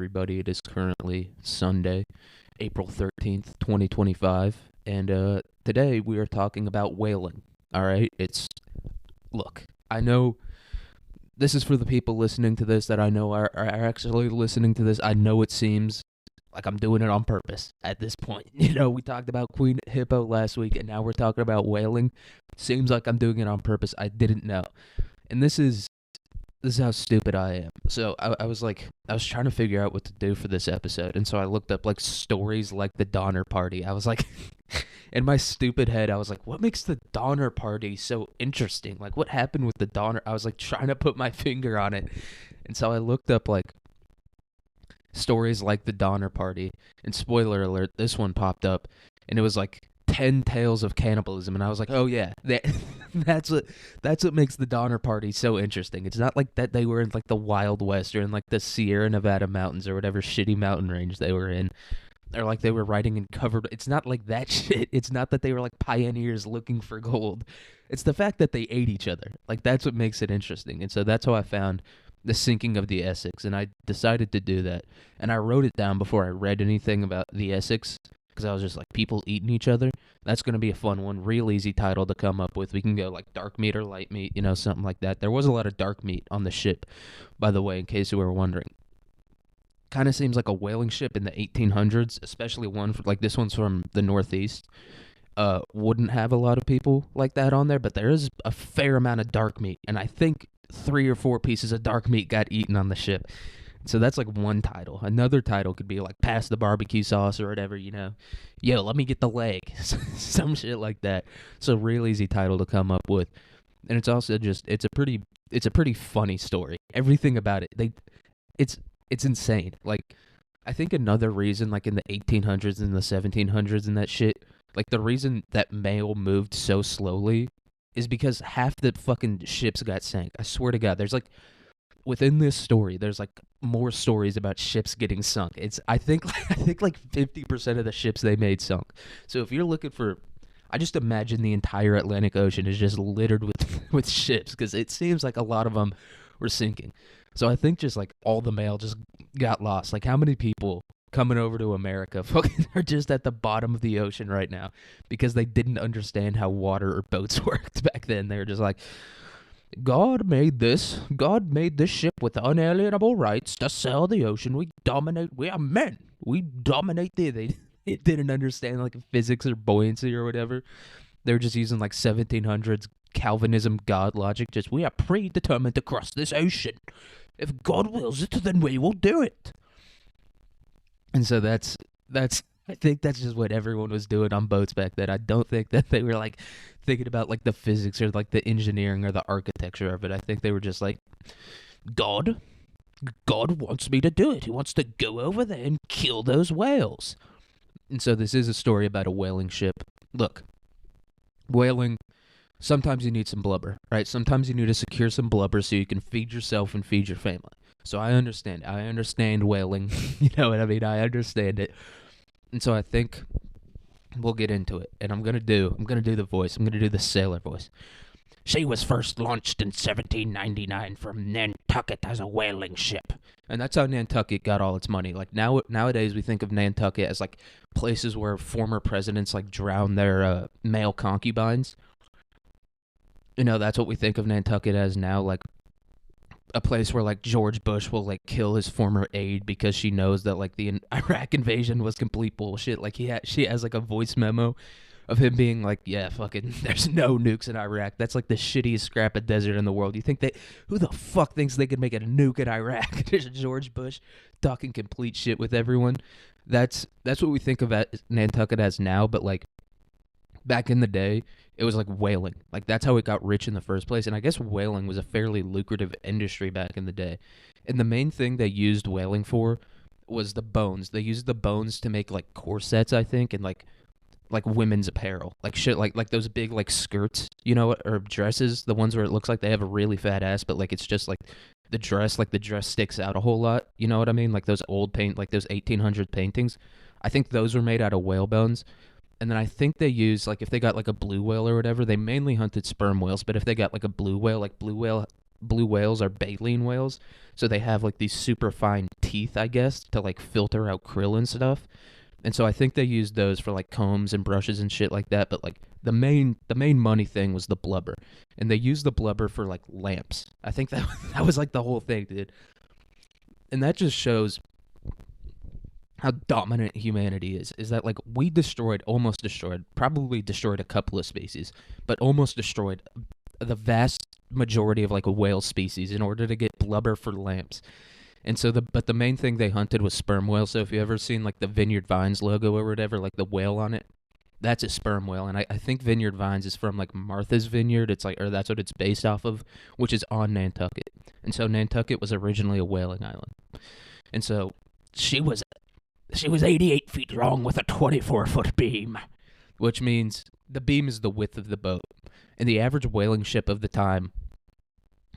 everybody. It is currently Sunday, April 13th, 2025, and today we are talking about whaling. All right? Look, I know this is for the people listening to this that I know are actually listening to this. I know it seems like I'm doing it on purpose at this point. We talked about Queen Hippo last week, and now we're talking about whaling. Seems like I'm doing it on purpose. I didn't know. And this is how stupid I am. So I was trying to figure out what to do for this episode, and so I looked up like stories like the Donner Party. I was like, in my stupid head, I was like, what makes the Donner Party so interesting? Like, what happened with the Donner? I was like trying to put my finger on it, and so I looked up like stories like the Donner Party, and spoiler alert, this one popped up, and it was like 10 tales of cannibalism, and I was like, oh yeah, that's what makes the Donner Party so interesting. It's not like that they were in like the Wild West or in like the Sierra Nevada mountains or whatever shitty mountain range they were in, or like they were riding in covered. It's not like that shit. It's not that they were like pioneers looking for gold. It's the fact that they ate each other. Like, that's what makes it interesting. And so that's how I found the sinking of the Essex, and I decided to do that, and I wrote it down before I read anything about the Essex, because I was just like, people eating each other. That's going to be a fun one. Real easy title to come up with. We can go like dark meat or light meat, something like that. There was a lot of dark meat on the ship, by the way, in case you were wondering. Kind of seems like a whaling ship in the 1800s, especially one like this one's from the Northeast. Wouldn't have a lot of people like that on there, but there is a fair amount of dark meat, and I think 3 or 4 pieces of dark meat got eaten on the ship. So that's like one title. Another title could be like pass the barbecue sauce or whatever, Yo, let me get the leg. Some shit like that. So real easy title to come up with. And it's also just it's a pretty funny story. Everything about it. It's insane. Like, I think another reason, like in the 1800s and the 1700s and that shit, like the reason that mail moved so slowly is because half the fucking ships got sank. I swear to God, there's like, within this story, there's like more stories about ships getting sunk. I think like 50% of the ships they made sunk. So if you're looking for, I just imagine the entire Atlantic Ocean is just littered with ships, because it seems like a lot of them were sinking. So I think just like all the mail just got lost. Like, how many people coming over to America fucking are just at the bottom of the ocean right now because they didn't understand how water or boats worked back then. They were just like, God made this ship with unalienable rights to sail the ocean. We are men. We dominate they didn't understand like physics or buoyancy or whatever. They were just using like 1700s Calvinism God logic. Just, we are predetermined to cross this ocean. If God wills it, then we will do it. And so that's I think that's just what everyone was doing on boats back then. I don't think that they were like thinking about like the physics or like the engineering or the architecture of it. I think they were just like, God wants me to do it. He wants to go over there and kill those whales. And so this is a story about a whaling ship. Look, whaling, sometimes you need some blubber, right? Sometimes you need to secure some blubber so you can feed yourself and feed your family. So I understand whaling. You know what I mean? I understand it. And so I think we'll get into it. And I'm gonna do the voice. I'm gonna do the sailor voice. She was first launched in 1799 from Nantucket as a whaling ship. And that's how Nantucket got all its money. Like nowadays we think of Nantucket as like places where former presidents like drown their male concubines. That's what we think of Nantucket as now, like a place where like George Bush will like kill his former aide because she knows that like the Iraq invasion was complete bullshit. Like she has like a voice memo of him being like, yeah, fucking, there's no nukes in Iraq. That's like the shittiest scrap of desert in the world. You think who the fuck thinks they could make a nuke in Iraq? There's George Bush talking complete shit with everyone. That's what we think of Nantucket as now, but like back in the day, it was like whaling. Like, that's how it got rich in the first place. And I guess whaling was a fairly lucrative industry back in the day. And the main thing they used whaling for was the bones. They used the bones to make like corsets, I think, and like women's apparel. Like shit, like those big like skirts, or dresses, the ones where it looks like they have a really fat ass, but like it's just like the dress sticks out a whole lot. You know what I mean? Like those old like those 1800 paintings. I think those were made out of whale bones. And then I think they use, like, if they got, like, a blue whale or whatever, they mainly hunted sperm whales. But if they got, like, a blue whale blue whales are baleen whales, so they have like these super fine teeth, I guess, to like filter out krill and stuff. And so I think they used those for like combs and brushes and shit like that. But like the main money thing was the blubber, and they used the blubber for like lamps. I think that that was like the whole thing, dude. And that just shows how dominant humanity is. Is that like we almost destroyed, probably destroyed a couple of species, but almost destroyed the vast majority of like a whale species in order to get blubber for lamps. And so the main thing they hunted was sperm whale. So if you ever seen like the Vineyard Vines logo or whatever, like the whale on it, that's a sperm whale. And I think Vineyard Vines is from like Martha's Vineyard. It's like, or that's what it's based off of, which is on Nantucket. And so Nantucket was originally a whaling island. And so she was 88 feet long with a 24-foot beam, which means the beam is the width of the boat. And the average whaling ship of the time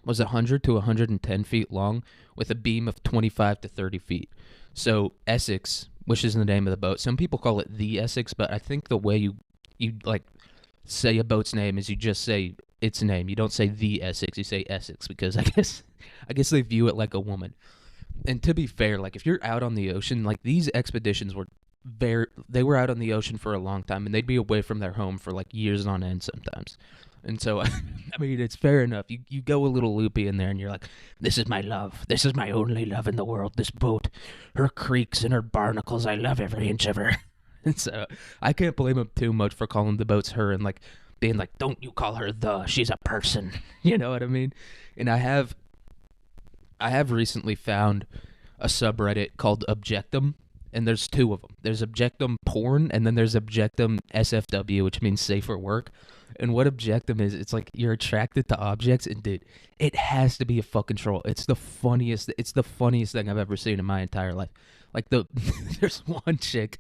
was 100 to 110 feet long with a beam of 25 to 30 feet. So Essex, which is the name of the boat, some people call it the Essex, but I think the way you like say a boat's name is you just say its name. You don't say the Essex, you say Essex, because I guess they view it like a woman. And to be fair, like if you're out on the ocean, like these expeditions they were out on the ocean for a long time, and they'd be away from their home for like years on end sometimes. And so, I mean, it's fair enough. You go a little loopy in there, and you're like, this is my love. This is my only love in the world, this boat. Her creaks and her barnacles, I love every inch of her. And so, I can't blame him too much for calling the boats her and, like, being like, don't you call her she's a person. You know what I mean? And I have recently found a subreddit called Objectum, and there's two of them. There's Objectum Porn, and then there's Objectum SFW, which means safe for work. And what Objectum is, it's like you're attracted to objects, and dude, it has to be a fucking troll. It's the funniest thing I've ever seen in my entire life. Like there's one chick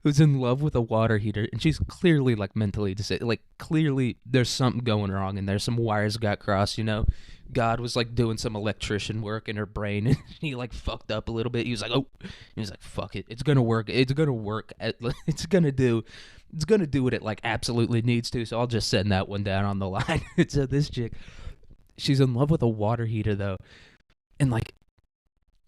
who's in love with a water heater, and she's clearly like mentally disabled. Like clearly there's something going wrong, and there's some wires got crossed, you know. God was like doing some electrician work in her brain, and he like fucked up a little bit. He was like, oh, he was like, fuck it, it's gonna work. It's gonna work. It's gonna do what it like absolutely needs to. So I'll just send that one down on the line. So this chick, she's in love with a water heater though, and like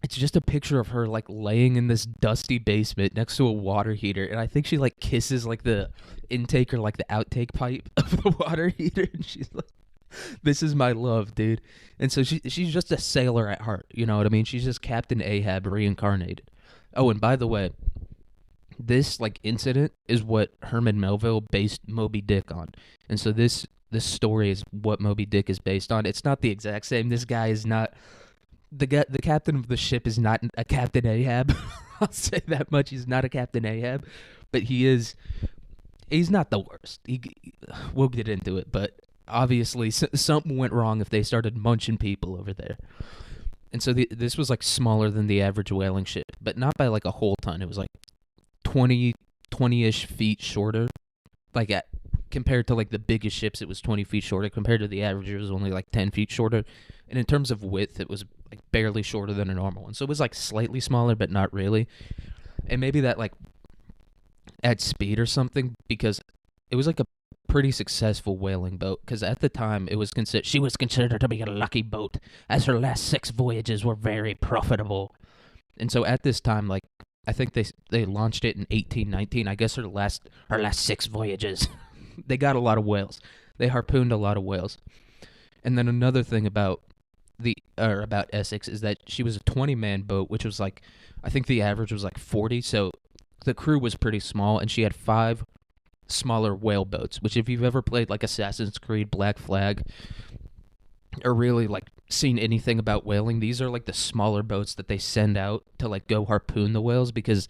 it's just a picture of her like laying in this dusty basement next to a water heater, and I think she like kisses like the intake or like the outtake pipe of the water heater, and she's like, this is my love, dude. And so she's just a sailor at heart, you know what I mean? She's just Captain Ahab reincarnated. Oh, and by the way, this like incident is what Herman Melville based Moby Dick on. And so this story is what Moby Dick is based on. It's not the exact same. This guy is not the captain of the ship is not a Captain Ahab. I'll say that much. He's not a Captain Ahab, but he's not the worst. We'll get into it, but obviously something went wrong if they started munching people over there. And so this was like smaller than the average whaling ship, but not by like a whole ton. It was like 20-ish feet shorter. Like compared to like the biggest ships, it was 20 feet shorter. Compared to the average, it was only like 10 feet shorter. And in terms of width, it was like barely shorter than a normal one. So it was like slightly smaller, but not really. And maybe that like adds speed or something, because it was like a pretty successful whaling boat, because at the time she was considered to be a lucky boat, as her last 6 voyages were very profitable. And so at this time, like I think they launched it in 1819. I guess her last 6 voyages, they got a lot of whales. They harpooned a lot of whales. And then another thing about Essex is that she was a 20-man boat, which was like, I think the average was like 40. So the crew was pretty small, and she had 5 smaller whale boats, which if you've ever played like Assassin's Creed Black Flag or really like seen anything about whaling, these are like the smaller boats that they send out to like go harpoon the whales, because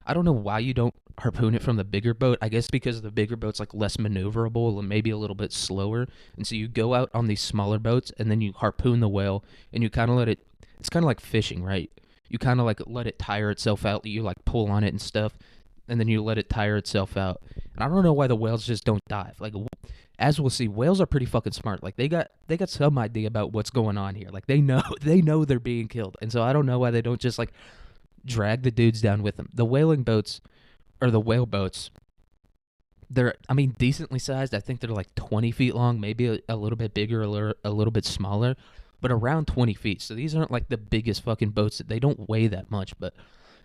I don't know why you don't harpoon it from the bigger boat. I guess because the bigger boat's like less maneuverable and maybe a little bit slower, and so you go out on these smaller boats and then you harpoon the whale, and you kind of it's kind of like fishing, right? You kind of like let it tire itself out. You like pull on it and stuff, and then you let it tire itself out. And I don't know why the whales just don't dive. Like, as we'll see, whales are pretty fucking smart. Like, they got some idea about what's going on here. Like, they know they're being killed. And so I don't know why they don't just like drag the dudes down with them. The whaling boats, or the whale boats, they're, I mean, decently sized. I think they're like 20 feet long, maybe a little bit bigger, a little bit smaller. but around 20 feet. So these aren't like the biggest fucking boats. They don't weigh that much, but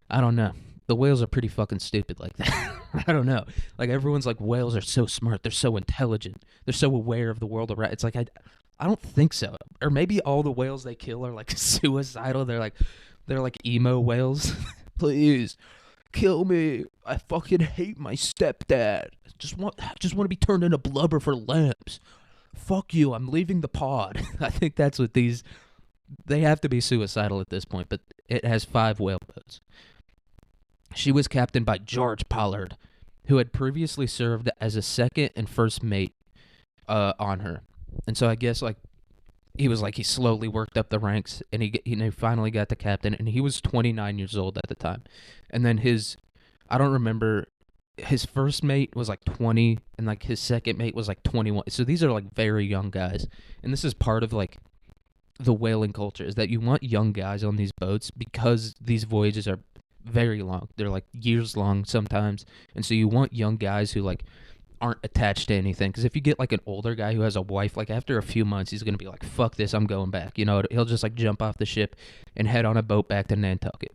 I don't know. The whales are pretty fucking stupid like that. I don't know. Like everyone's like, whales are so smart. They're so intelligent. They're so aware of the world around. It's like I don't think so. Or maybe all the whales they kill are like suicidal. They're like emo whales. Please kill me. I fucking hate my stepdad. Just want to be turned into blubber for lamps. Fuck you. I'm leaving the pod. I think that's what these. They have to be suicidal at this point. But it has 5 whale boats. She was captained by George Pollard, who had previously served as a second and first mate on her. And so I guess he slowly worked up the ranks, and he finally got the captain, and he was 29 years old at the time. And then I don't remember, his first mate was like 20, and like his second mate was like 21. So these are like very young guys, and this is part of like the whaling culture, is that you want young guys on these boats because these voyages are very long. They're like years long sometimes, and so you want young guys who like aren't attached to anything, because if you get like an older guy who has a wife, like after a few months he's gonna be like, fuck this, I'm going back, you know. He'll just like jump off the ship and head on a boat back to Nantucket.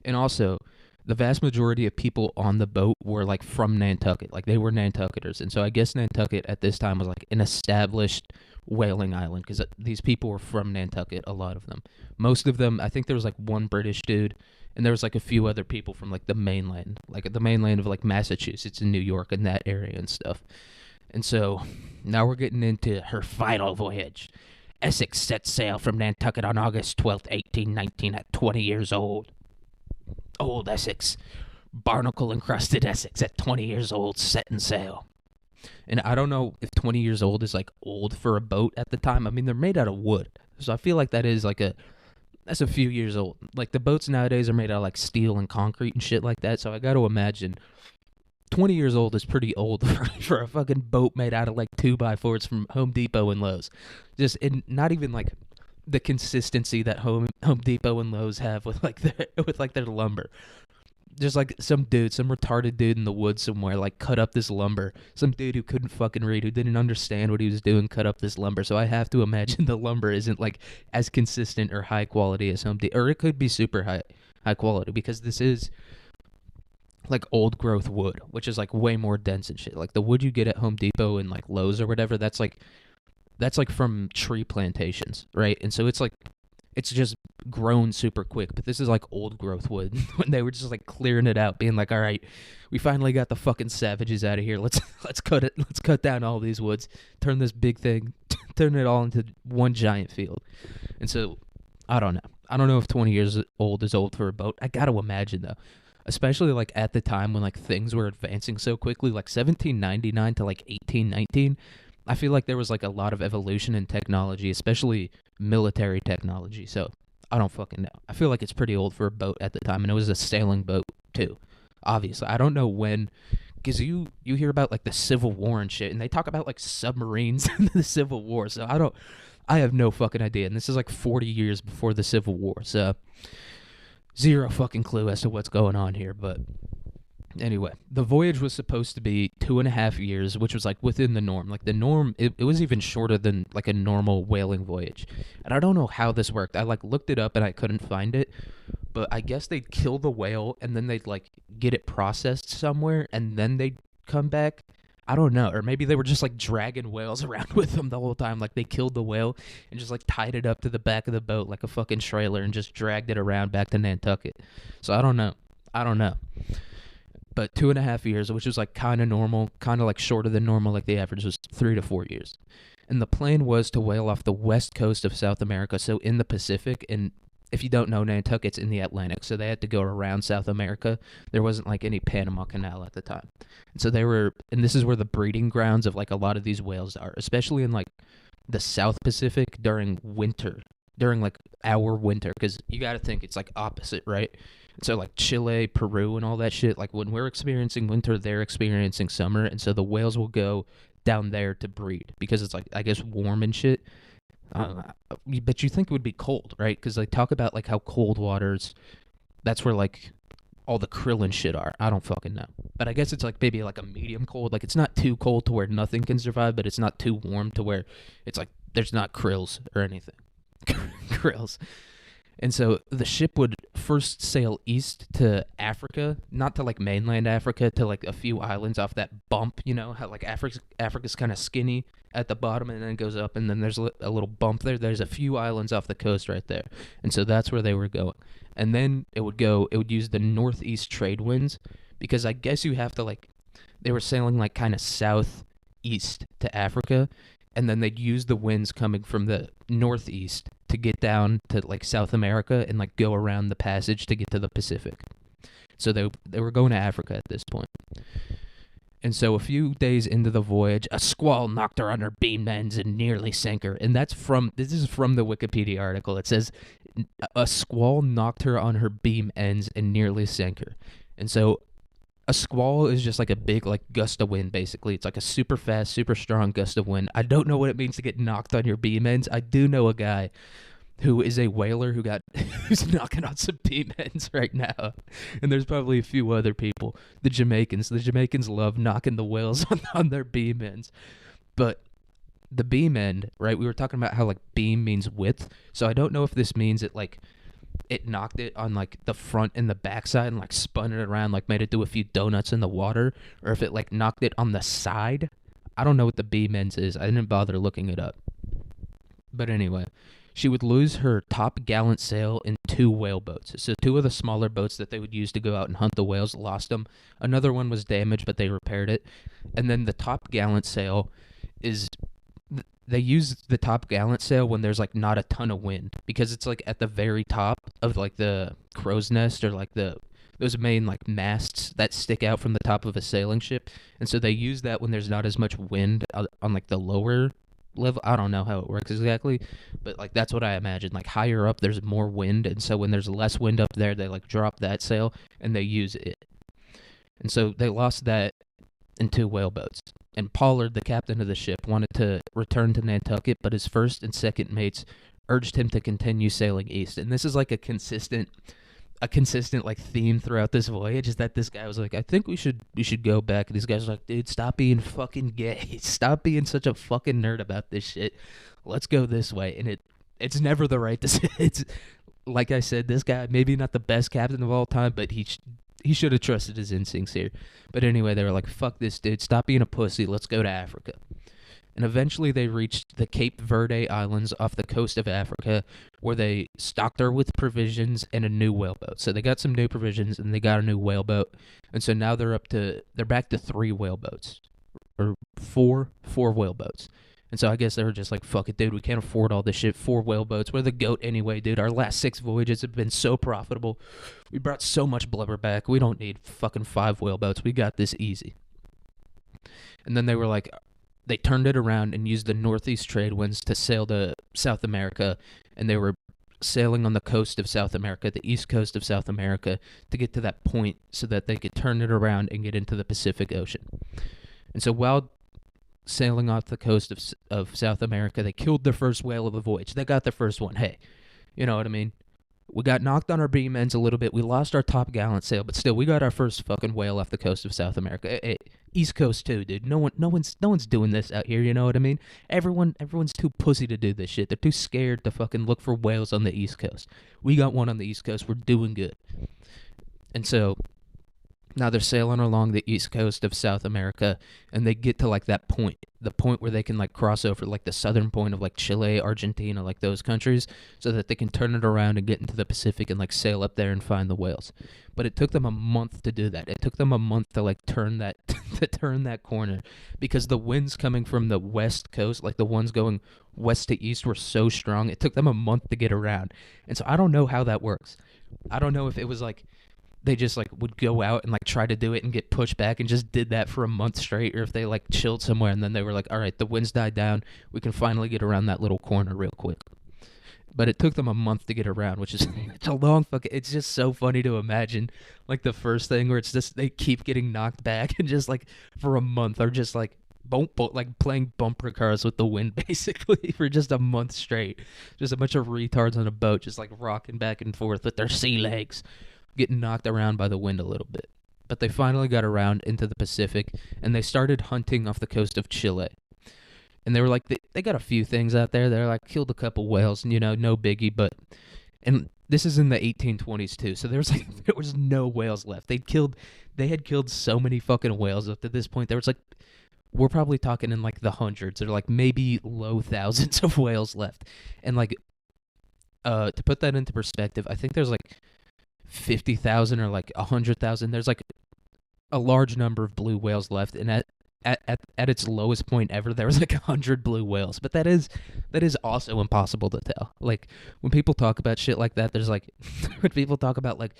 And also, the vast majority of people on the boat were like from Nantucket, like they were Nantucketers. And so I guess Nantucket at this time was like an established whaling island, because these people were from Nantucket, a lot of them. Most of them, I think there was like one British dude, and there was like a few other people from like the mainland of like Massachusetts and New York and that area and stuff. And so now we're getting into her final voyage. Essex set sail from Nantucket on August 12th, 1819 at 20 years old. Old Essex, barnacle-encrusted Essex at 20 years old, setting sail. And I don't know if 20 years old is like old for a boat at the time. I mean, they're made out of wood, so I feel like that's a few years old. Like the boats nowadays are made out of like steel and concrete and shit like that. So I got to imagine 20 years old is pretty old for a fucking boat made out of like 2x4s from Home Depot and Lowe's. Not even like the consistency that Home Depot and Lowe's have with like their lumber. Just like some retarded dude in the woods somewhere like cut up this lumber. Some dude who couldn't fucking read, who didn't understand what he was doing, cut up this lumber. So I have to imagine the lumber isn't like as consistent or high quality as Home Depot, or it could be super high quality, because this is like old growth wood, which is like way more dense and shit. Like the wood you get at Home Depot and like Lowe's or whatever, that's like from tree plantations, right? And so it's just grown super quick. But this is like old growth wood when they were just like clearing it out, being like, all right, we finally got the fucking savages out of here. Let's cut down all these woods, turn this big thing, turn it all into one giant field. And so I don't know if 20 years old is old for a boat. I got to imagine though, especially like at the time when like things were advancing so quickly, like 1799 to like 1819. I feel like there was like a lot of evolution in technology, especially military technology. So I don't fucking know. I feel like it's pretty old for a boat at the time, and it was a sailing boat too. Obviously, I don't know when, because you hear about like the Civil War and shit, and they talk about like submarines in the Civil War. So I have no fucking idea. And this is like 40 years before the Civil War. So zero fucking clue as to what's going on here, but. Anyway, the voyage was supposed to be 2.5 years, which was like within the norm. Like the norm, it was even shorter than like a normal whaling voyage. And I don't know how this worked. I like looked it up and I couldn't find it. But I guess they'd kill the whale and then they'd like get it processed somewhere and then they'd come back. I don't know. Or maybe they were just like dragging whales around with them the whole time. Like they killed the whale and just like tied it up to the back of the boat like a fucking trailer and just dragged it around back to Nantucket. So I don't know. But 2.5 years, which was like kind of normal, kind of like shorter than normal, like the average was 3 to 4 years. And the plan was to whale off the west coast of South America, so in the Pacific. And if you don't know, Nantucket's in the Atlantic, so they had to go around South America. There wasn't like any Panama Canal at the time. And so and this is where the breeding grounds of like a lot of these whales are, especially in like the South Pacific during winter, during like our winter, because you got to think it's like opposite, right? So like Chile, Peru, and all that shit, like when we're experiencing winter, they're experiencing summer, and so the whales will go down there to breed because it's like, I guess, warm and shit. But you think it would be cold, right? Because they talk about like how cold waters, that's where like all the krill and shit are. I don't fucking know. But I guess it's like maybe like a medium cold. Like it's not too cold to where nothing can survive, but it's not too warm to where it's like there's not krills or anything. Krills. And so the ship would first sail east to Africa, not to like mainland Africa, to like a few islands off that bump, you know, how like Africa's kind of skinny at the bottom and then it goes up and then there's a little bump there. There's a few islands off the coast right there. And so that's where they were going. And then it would use the northeast trade winds because I guess you have to like, they were sailing like kind of southeast to Africa and then they'd use the winds coming from the northeast to get down to like South America and like go around the passage to get to the Pacific. So they were going to Africa at this point. And so a few days into the voyage, a squall knocked her on her beam ends and nearly sank her. And this is from the Wikipedia article. It says a squall knocked her on her beam ends and nearly sank her. And so a squall is just like a big like gust of wind basically. It's like a super fast, super strong gust of wind. I don't know what it means to get knocked on your beam ends. I do know a guy who is a whaler who's knocking on some beam ends right now. And there's probably a few other people. The Jamaicans love knocking the whales on their beam ends. But the beam end, right? We were talking about how like beam means width. So I don't know if this means it knocked it on like the front and the back side and like spun it around, like made it do a few donuts in the water, or if it like knocked it on the side. I don't know what the beam ends is. I didn't bother looking it up. But anyway, she would lose her top gallant sail in 2 whaleboats. So 2 of the smaller boats that they would use to go out and hunt the whales lost them. Another one was damaged, but they repaired it. And then the top gallant sail is... They use the top gallant sail when there's like not a ton of wind because it's like at the very top of like the crow's nest or like those main like masts that stick out from the top of a sailing ship. And so they use that when there's not as much wind on like the lower level. I don't know how it works exactly, but like that's what I imagine. Like higher up there's more wind, and so when there's less wind up there, they like drop that sail and they use it. And so they lost that in 2 whaleboats. And Pollard, the captain of the ship, wanted to return to Nantucket, but his first and second mates urged him to continue sailing east. And this is like a consistent like theme throughout this voyage, is that this guy was like, I think we should go back. And these guys were like, dude, stop being fucking gay. Stop being such a fucking nerd about this shit. Let's go this way. And it's never the right decision. It's like I said, this guy, maybe not the best captain of all time, but he should have trusted his instincts here. But anyway, they were like, fuck this, dude. Stop being a pussy. Let's go to Africa. And eventually they reached the Cape Verde Islands off the coast of Africa, where they stocked her with provisions and a new whaleboat. So they got some new provisions and they got a new whaleboat. And so now they're back to 3 whaleboats. Or 4 whaleboats. And so I guess they were just like, fuck it, dude, we can't afford all this shit. 4 whaleboats. We're the GOAT anyway, dude. Our last 6 voyages have been so profitable. We brought so much blubber back. We don't need fucking 5 whaleboats. We got this easy. And then they were like, they turned it around and used the northeast trade winds to sail to South America. And they were sailing on the coast of South America, the east coast of South America, to get to that point so that they could turn it around and get into the Pacific Ocean. And so while sailing off the coast of South America, they killed their first whale of the voyage. They got their first one. Hey, you know what I mean? We got knocked on our beam ends a little bit. We lost our top gallant sail, but still, we got our first fucking whale off the coast of South America. Hey, East Coast too, dude. No one's doing this out here. You know what I mean? Everyone's too pussy to do this shit. They're too scared to fucking look for whales on the East Coast. We got one on the East Coast. We're doing good. And so now they're sailing along the east coast of South America, and they get to like that point, the point where they can like cross over like the southern point of like Chile, Argentina, like those countries, so that they can turn it around and get into the Pacific and like sail up there and find the whales. But it took them a month to do that. It took them a month to like turn that corner, because the winds coming from the west coast, like the ones going west to east, were so strong. It took them a month to get around. And so I don't know how that works. I don't know if it was like they just like would go out and like try to do it and get pushed back and just did that for a month straight, or if they like chilled somewhere and then they were like, all right, the winds died down, we can finally get around that little corner real quick. But it took them a month to get around, which is it's a long fucking, it's just so funny to imagine like the first thing where it's just they keep getting knocked back and just like for a month are just like like playing bumper cars with the wind basically for just a month straight. Just a bunch of retards on a boat just like rocking back and forth with their sea legs. getting knocked around by the wind a little bit. But they finally got around into the Pacific, and they started hunting off the coast of Chile. And they were like, they got a few things out there. They're like, killed a couple whales, no biggie. But, and this is in the 1820s too, so there was no whales left. They had killed so many fucking whales up to this point. There was like, we're probably talking in like the hundreds or like maybe low thousands of whales left. And like, to put that into perspective, I think there's like 50,000 or like 100,000. There's like a large number of blue whales left, and at its lowest point ever, there was like 100 blue whales. But that is also impossible to tell. Like, when people talk about shit like that, there's like, when people talk about like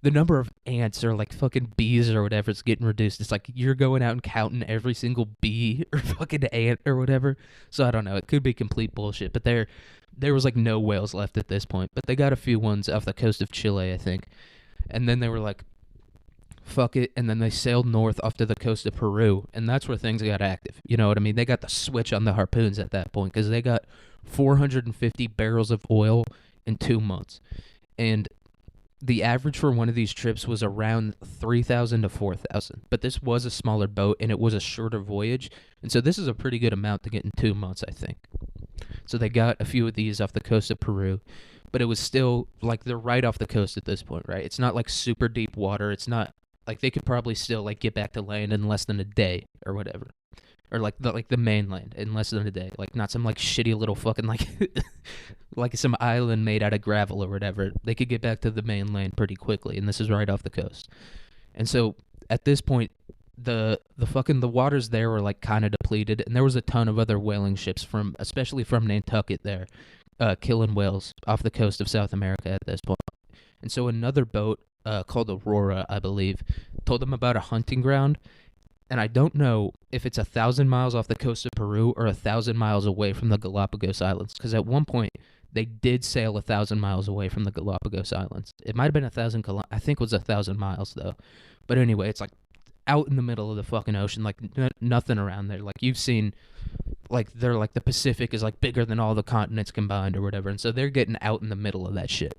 the number of ants or like fucking bees or whatever is getting reduced, it's like you're going out and counting every single bee or fucking ant or whatever. So I don't know. It could be complete bullshit. But there was like no whales left at this point. But they got a few ones off the coast of Chile, I think. And then they were like, fuck it, and then they sailed north off to the coast of Peru, and that's where things got active. You know what I mean? They got the switch on the harpoons at that point, because they got 450 barrels of oil in 2 months. And the average for one of these trips was around 3,000 to 4,000. But this was a smaller boat, and it was a shorter voyage, and so this is a pretty good amount to get in 2 months, I think. So they got a few of these off the coast of Peru, but it was still, like, they're right off the coast at this point, right? It's not, like, super deep water. It's not like, they could probably still, like, get back to land in less than a day or whatever. Or, like the mainland in less than a day. Like, not some, like, shitty little fucking, like, like some island made out of gravel or whatever. They could get back to the mainland pretty quickly, and this is right off the coast. And so, at this point, the waters there were, like, kind of depleted, and there was a ton of other whaling ships, especially from Nantucket there, killing whales off the coast of South America at this point. And so another boat, called Aurora, I believe, told them about a hunting ground, and I don't know if it's 1,000 miles off the coast of Peru or 1,000 miles away from the Galapagos Islands, because at one point they did sail 1,000 miles away from the Galapagos Islands. It might have been 1,000, I think it was 1,000 miles though. But anyway, it's like out in the middle of the fucking ocean, like nothing around there. Like, you've seen, like, they're like, the Pacific is like bigger than all the continents combined or whatever, and so they're getting out in the middle of that shit.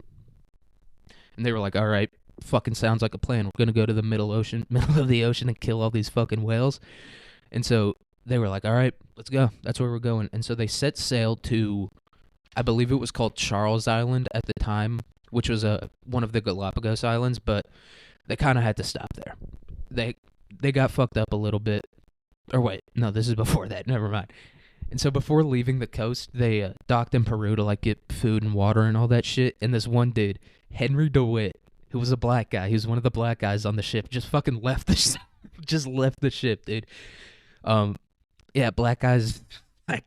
And they were like, all right, fucking sounds like a plan. We're gonna go to the middle of the ocean, and kill all these fucking whales. And so they were like, all right, let's go. That's where we're going. And so they set sail to, I believe it was called Charles Island at the time, which was one of the Galapagos Islands, but they kind of had to stop there. They got fucked up a little bit. Or wait, no, this is before that. Never mind. And so before leaving the coast, they docked in Peru to, like, get food and water and all that shit. And this one dude, Henry DeWitt, who was a black guy, he was one of the black guys on the ship, just fucking left the ship, dude. Yeah, black guys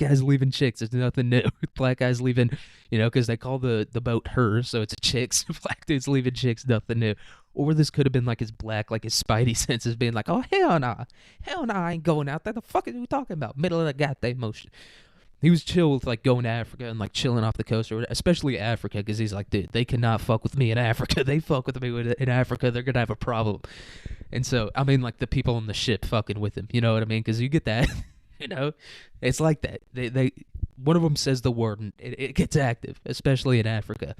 leaving chicks. It's nothing new. Black guys leaving, because they call the boat her, so it's chicks. Black dudes leaving chicks, nothing new. Or this could have been like his spidey senses being like, oh, hell nah, I ain't going out there. The fuck are you talking about? Middle of the goddamn ocean. He was chill with, like, going to Africa and, like, chilling off the coast, or especially Africa, because he's like, dude, they cannot fuck with me in Africa. They fuck with me in Africa, they're gonna have a problem. And so, I mean, like, the people on the ship fucking with him, you know what I mean? Because you get that, it's like that. They one of them says the word, and it gets active, especially in Africa.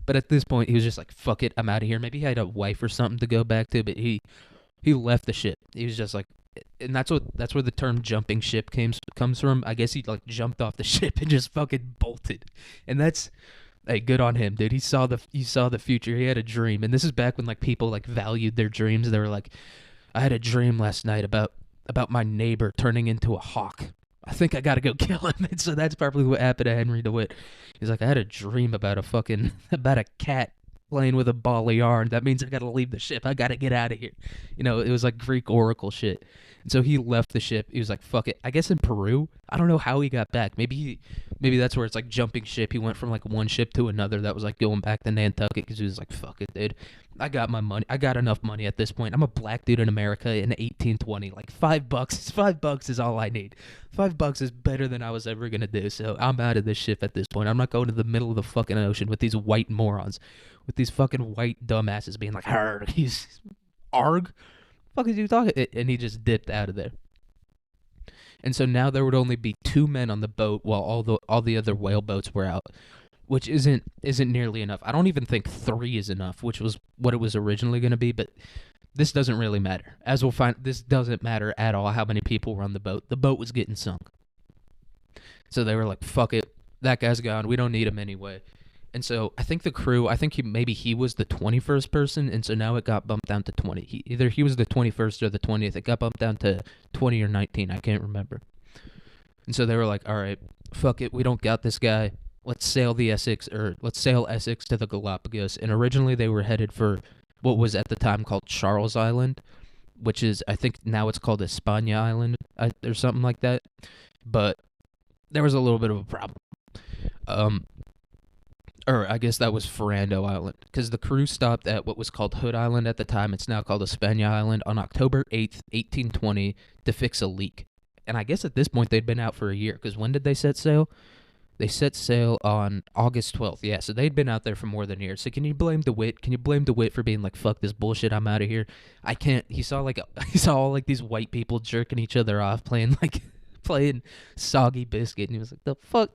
But at this point, he was just like, fuck it, I'm out of here. Maybe he had a wife or something to go back to, but he left the ship. He was just like, and that's where the term jumping ship comes from. I guess he, like, jumped off the ship and just fucking bolted. And that's, hey, good on him, dude. He saw the future. He had a dream. And this is back when, like, people, like, valued their dreams. They were like, I had a dream last night about my neighbor turning into a hawk. I think I gotta go kill him. And so that's probably what happened to Henry DeWitt. He's like, I had a dream about a cat playing with a ball of yarn. That means I gotta leave the ship. I gotta get out of here. It was like Greek oracle shit. And so he left the ship. He was like, fuck it. I guess in Peru, I don't know how he got back. Maybe that's where it's like jumping ship. He went from, like, one ship to another that was, like, going back to Nantucket, because he was like, fuck it, dude. I got my money. I got enough money at this point. I'm a black dude in America in 1820. Like, $5 is all I need. $5 is better than I was ever gonna do. So I'm out of this ship at this point. I'm not going to the middle of the fucking ocean with these white morons, with these fucking white dumbasses being like, arg. He's arg. Fuck is you talking? And he just dipped out of there. And so now there would only be 2 men on the boat while all the other whale boats were out. which isn't nearly enough. I don't even think 3 is enough, which was what it was originally going to be, but this doesn't really matter. As we'll find, this doesn't matter at all how many people were on the boat. The boat was getting sunk. So they were like, fuck it. That guy's gone. We don't need him anyway. And so I think the crew, maybe he was the 21st person, and so now it got bumped down to 20. Either he was the 21st or the 20th. It got bumped down to 20 or 19. I can't remember. And so they were like, all right, fuck it. We don't got this guy. Let's sail Essex to the Galapagos. And originally they were headed for what was at the time called Charles Island, which is, I think now it's called España Island or something like that. But there was a little bit of a problem. Or I guess that was Ferrando Island, because the crew stopped at what was called Hood Island at the time. It's now called España Island on October 8th, 1820, to fix a leak. And I guess at this point they'd been out for a year, because when did they set sail? They set sail on August 12th. Yeah, so they'd been out there for more than a year. So can you blame DeWitt? Can you blame DeWitt for being like, fuck this bullshit, I'm out of here? I can't. He saw all like these white people jerking each other off, playing Soggy Biscuit, and he was like, the fuck?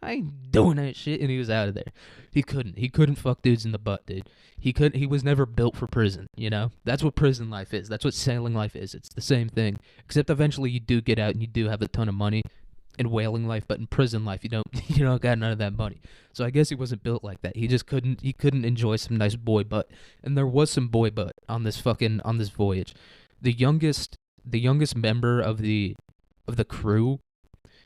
I ain't doing that shit, and he was out of there. He couldn't fuck dudes in the butt, dude. He was never built for prison, you know? That's what prison life is. That's what sailing life is. It's the same thing, except eventually you do get out and you do have a ton of money in whaling life, but in prison life you don't got none of that money. So I guess he wasn't built like that. He just couldn't enjoy some nice boy butt. And there was some boy butt on this voyage. The youngest member of the crew,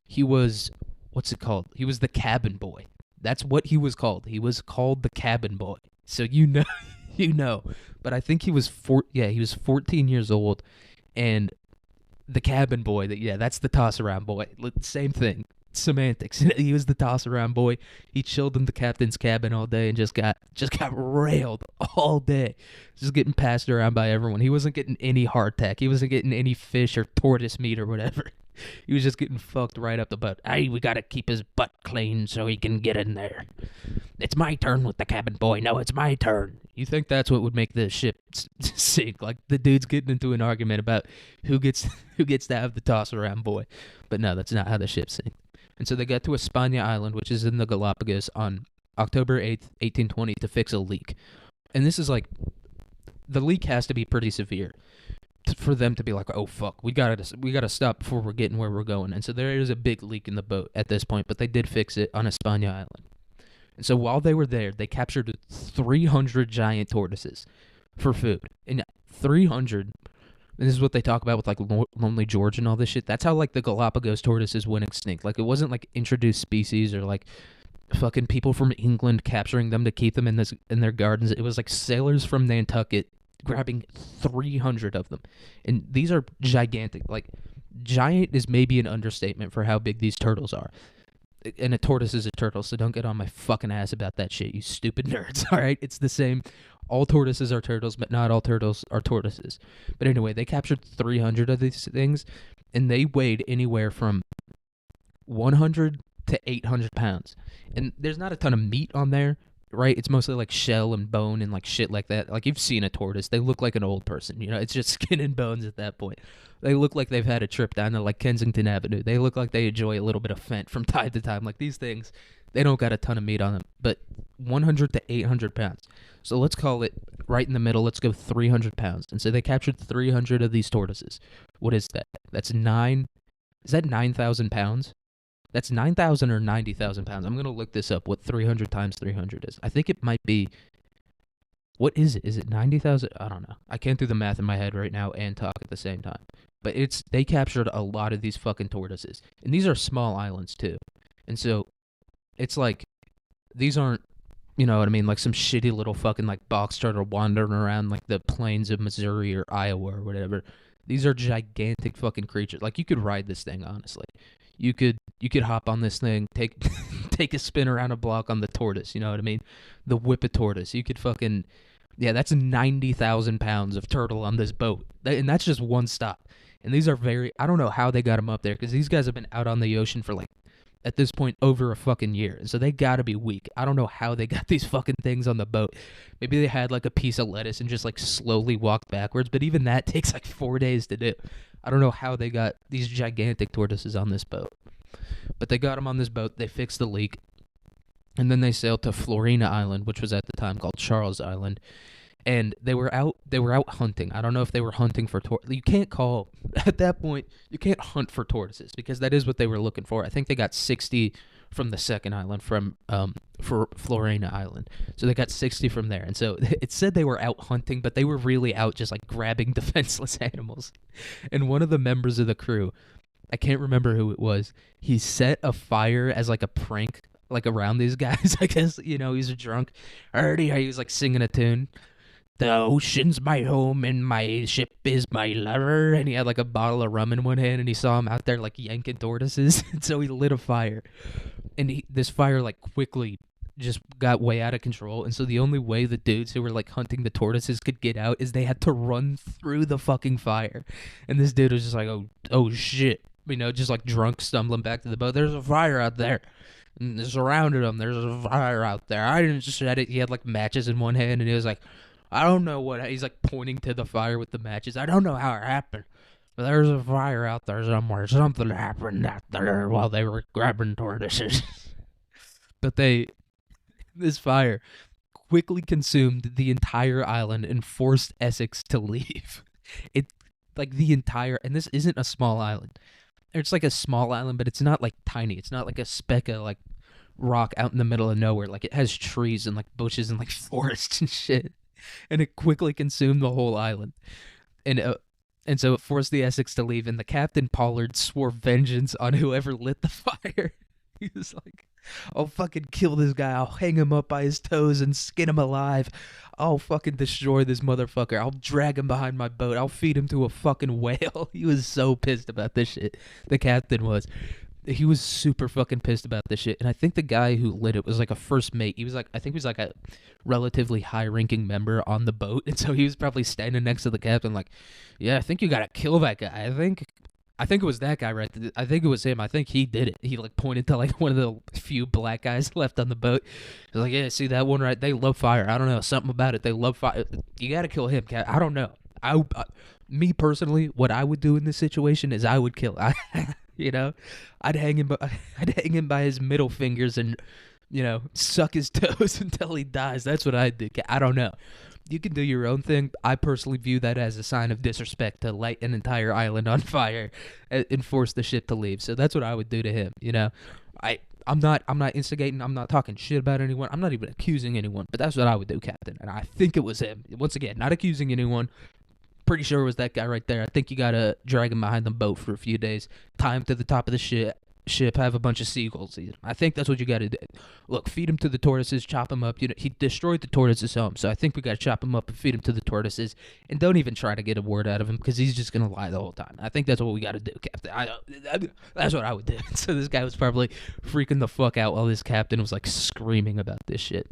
he was, what's it called? He was the cabin boy. That's what he was called. He was called the cabin boy. So you know. But I think he was 14 years old, and the cabin boy, that's the toss around boy. Same thing. Semantics. He was the toss around boy. He chilled in the captain's cabin all day and just got railed all day. Just getting passed around by everyone. He wasn't getting any hardtack. He wasn't getting any fish or tortoise meat or whatever. He was just getting fucked right up the butt. Hey, we gotta keep his butt clean so he can get in there. It's my turn with the cabin boy. No, it's my turn. You think that's what would make the ship sink? Like the dude's getting into an argument about who gets to have the toss around boy. But no, that's not how the ship sinks. And so they got to España Island, which is in the Galapagos, on October 8th, 1820, to fix a leak. And this is like, the leak has to be pretty severe for them to be like, oh fuck, we gotta stop before we're getting where we're going. And so there is a big leak in the boat at this point, but they did fix it on España Island. And so while they were there, they captured 300 giant tortoises for food. And 300, and this is what they talk about with like Lonely George and all this shit. That's how like the Galapagos tortoises went extinct. Like it wasn't like introduced species or like fucking people from England capturing them to keep them in their gardens. It was like sailors from Nantucket grabbing 300 of them. And these are gigantic. Like, giant is maybe an understatement for how big these turtles are. And a tortoise is a turtle, so don't get on my fucking ass about that shit, you stupid nerds, alright? It's the same. All tortoises are turtles, but not all turtles are tortoises. But anyway, they captured 300 of these things, and they weighed anywhere from 100 to 800 pounds. And there's not a ton of meat on there, right? It's mostly like shell and bone and like shit like that. Like, you've seen a tortoise. They look like an old person, you know? It's just skin and bones at that point. They look like they've had a trip down to like Kensington Avenue. They look like they enjoy a little bit of Fent from time to time. Like, these things, they don't got a ton of meat on them. But 100 to 800 pounds. So let's call it right in the middle. Let's go 300 pounds. And so they captured 300 of these tortoises. What is that? Is that 9,000 pounds? That's 9,000 or 90,000 pounds. I'm going to look this up, what 300 times 300 is. I think it might be, what is it? Is it 90,000? I don't know. I can't do the math in my head right now and talk at the same time. But they captured a lot of these fucking tortoises. And these are small islands too. And so it's like, these aren't, you know what I mean, like some shitty little fucking like box turtle wandering around like the plains of Missouri or Iowa or whatever. These are gigantic fucking creatures. Like, you could ride this thing, honestly. You could hop on this thing, take a spin around a block on the tortoise, you know what I mean? The whippet tortoise. You could fucking, yeah, that's 90,000 pounds of turtle on this boat. And that's just one stop. And these are I don't know how they got them up there, because these guys have been out on the ocean for like, at this point, over a fucking year. And so they gotta be weak. I don't know how they got these fucking things on the boat. Maybe they had like a piece of lettuce and just like slowly walked backwards, but even that takes like 4 days to do. I don't know how they got these gigantic tortoises on this boat. But they got them on this boat. They fixed the leak. And then they sailed to Florina Island, which was at the time called Charles Island, and they were out hunting. I don't know if they were hunting for you can't call at that point, you can't hunt for tortoises because that is what they were looking for. I think they got 60 from the second island from for Florina Island. So they got 60 from there. And so it said they were out hunting, but they were really out just like grabbing defenseless animals. And one of the members of the crew, I can't remember who it was, he set a fire as like a prank like around these guys. I guess, he's a drunk. Already he was like singing a tune. The ocean's my home and my ship is my lover. And he had like a bottle of rum in one hand and he saw him out there like yanking tortoises. And so he lit a fire. And this fire like quickly just got way out of control. And so the only way the dudes who were like hunting the tortoises could get out is they had to run through the fucking fire. And this dude was just like, oh shit. Just like drunk, stumbling back to the boat. There's a fire out there. And they surrounded him. There's a fire out there. I didn't just said it. He had like matches in one hand and he was like, I don't know what. He's like pointing to the fire with the matches. I don't know how it happened, but there's a fire out there somewhere. Something happened out there while they were grabbing tortoises. But this fire quickly consumed the entire island and forced Essex to leave. It, like the entire, and this isn't a small island. It's like a small island, but it's not like tiny. It's not like a speck of like rock out in the middle of nowhere. Like it has trees and like bushes and like forests and shit. And it quickly consumed the whole island. And so it forced the Essex to leave, and the Captain Pollard swore vengeance on whoever lit the fire. He was like, I'll fucking kill this guy. I'll hang him up by his toes and skin him alive. I'll fucking destroy this motherfucker. I'll drag him behind my boat. I'll feed him to a fucking whale. He was so pissed about this shit. The captain was. He was super fucking pissed about this shit. And I think the guy who lit it was like a first mate. I think he was like a relatively high ranking member on the boat. And so he was probably standing next to the captain like, yeah, I think you gotta kill that guy. I think it was that guy right there. I think it was him. I think he did it. He like pointed to like one of the few black guys left on the boat. He was like, yeah, see that one right? They love fire. I don't know, something about it. They love fire. You gotta kill him, Cap. I don't know. Me personally, what I would do in this situation is I would kill. I'd hang him by his middle fingers and, suck his toes until he dies. That's what I'd do. I don't know. You can do your own thing. I personally view that as a sign of disrespect to light an entire island on fire and force the ship to leave. So that's what I would do to him. I'm not instigating. I'm not talking shit about anyone. I'm not even accusing anyone. But that's what I would do, Captain. And I think it was him. Once again, not accusing anyone. Pretty sure it was that guy right there. I think you gotta drag him behind the boat for a few days, tie him to the top of the ship, have a bunch of seagulls. I think that's what you gotta do. Look, feed him to the tortoises, chop him up. He destroyed the tortoises' home, so I think we gotta chop him up and feed him to the tortoises, and don't even try to get a word out of him because he's just gonna lie the whole time. I think that's what we gotta do, Captain. That's what I would do. So this guy was probably freaking the fuck out while this captain was like screaming about this shit.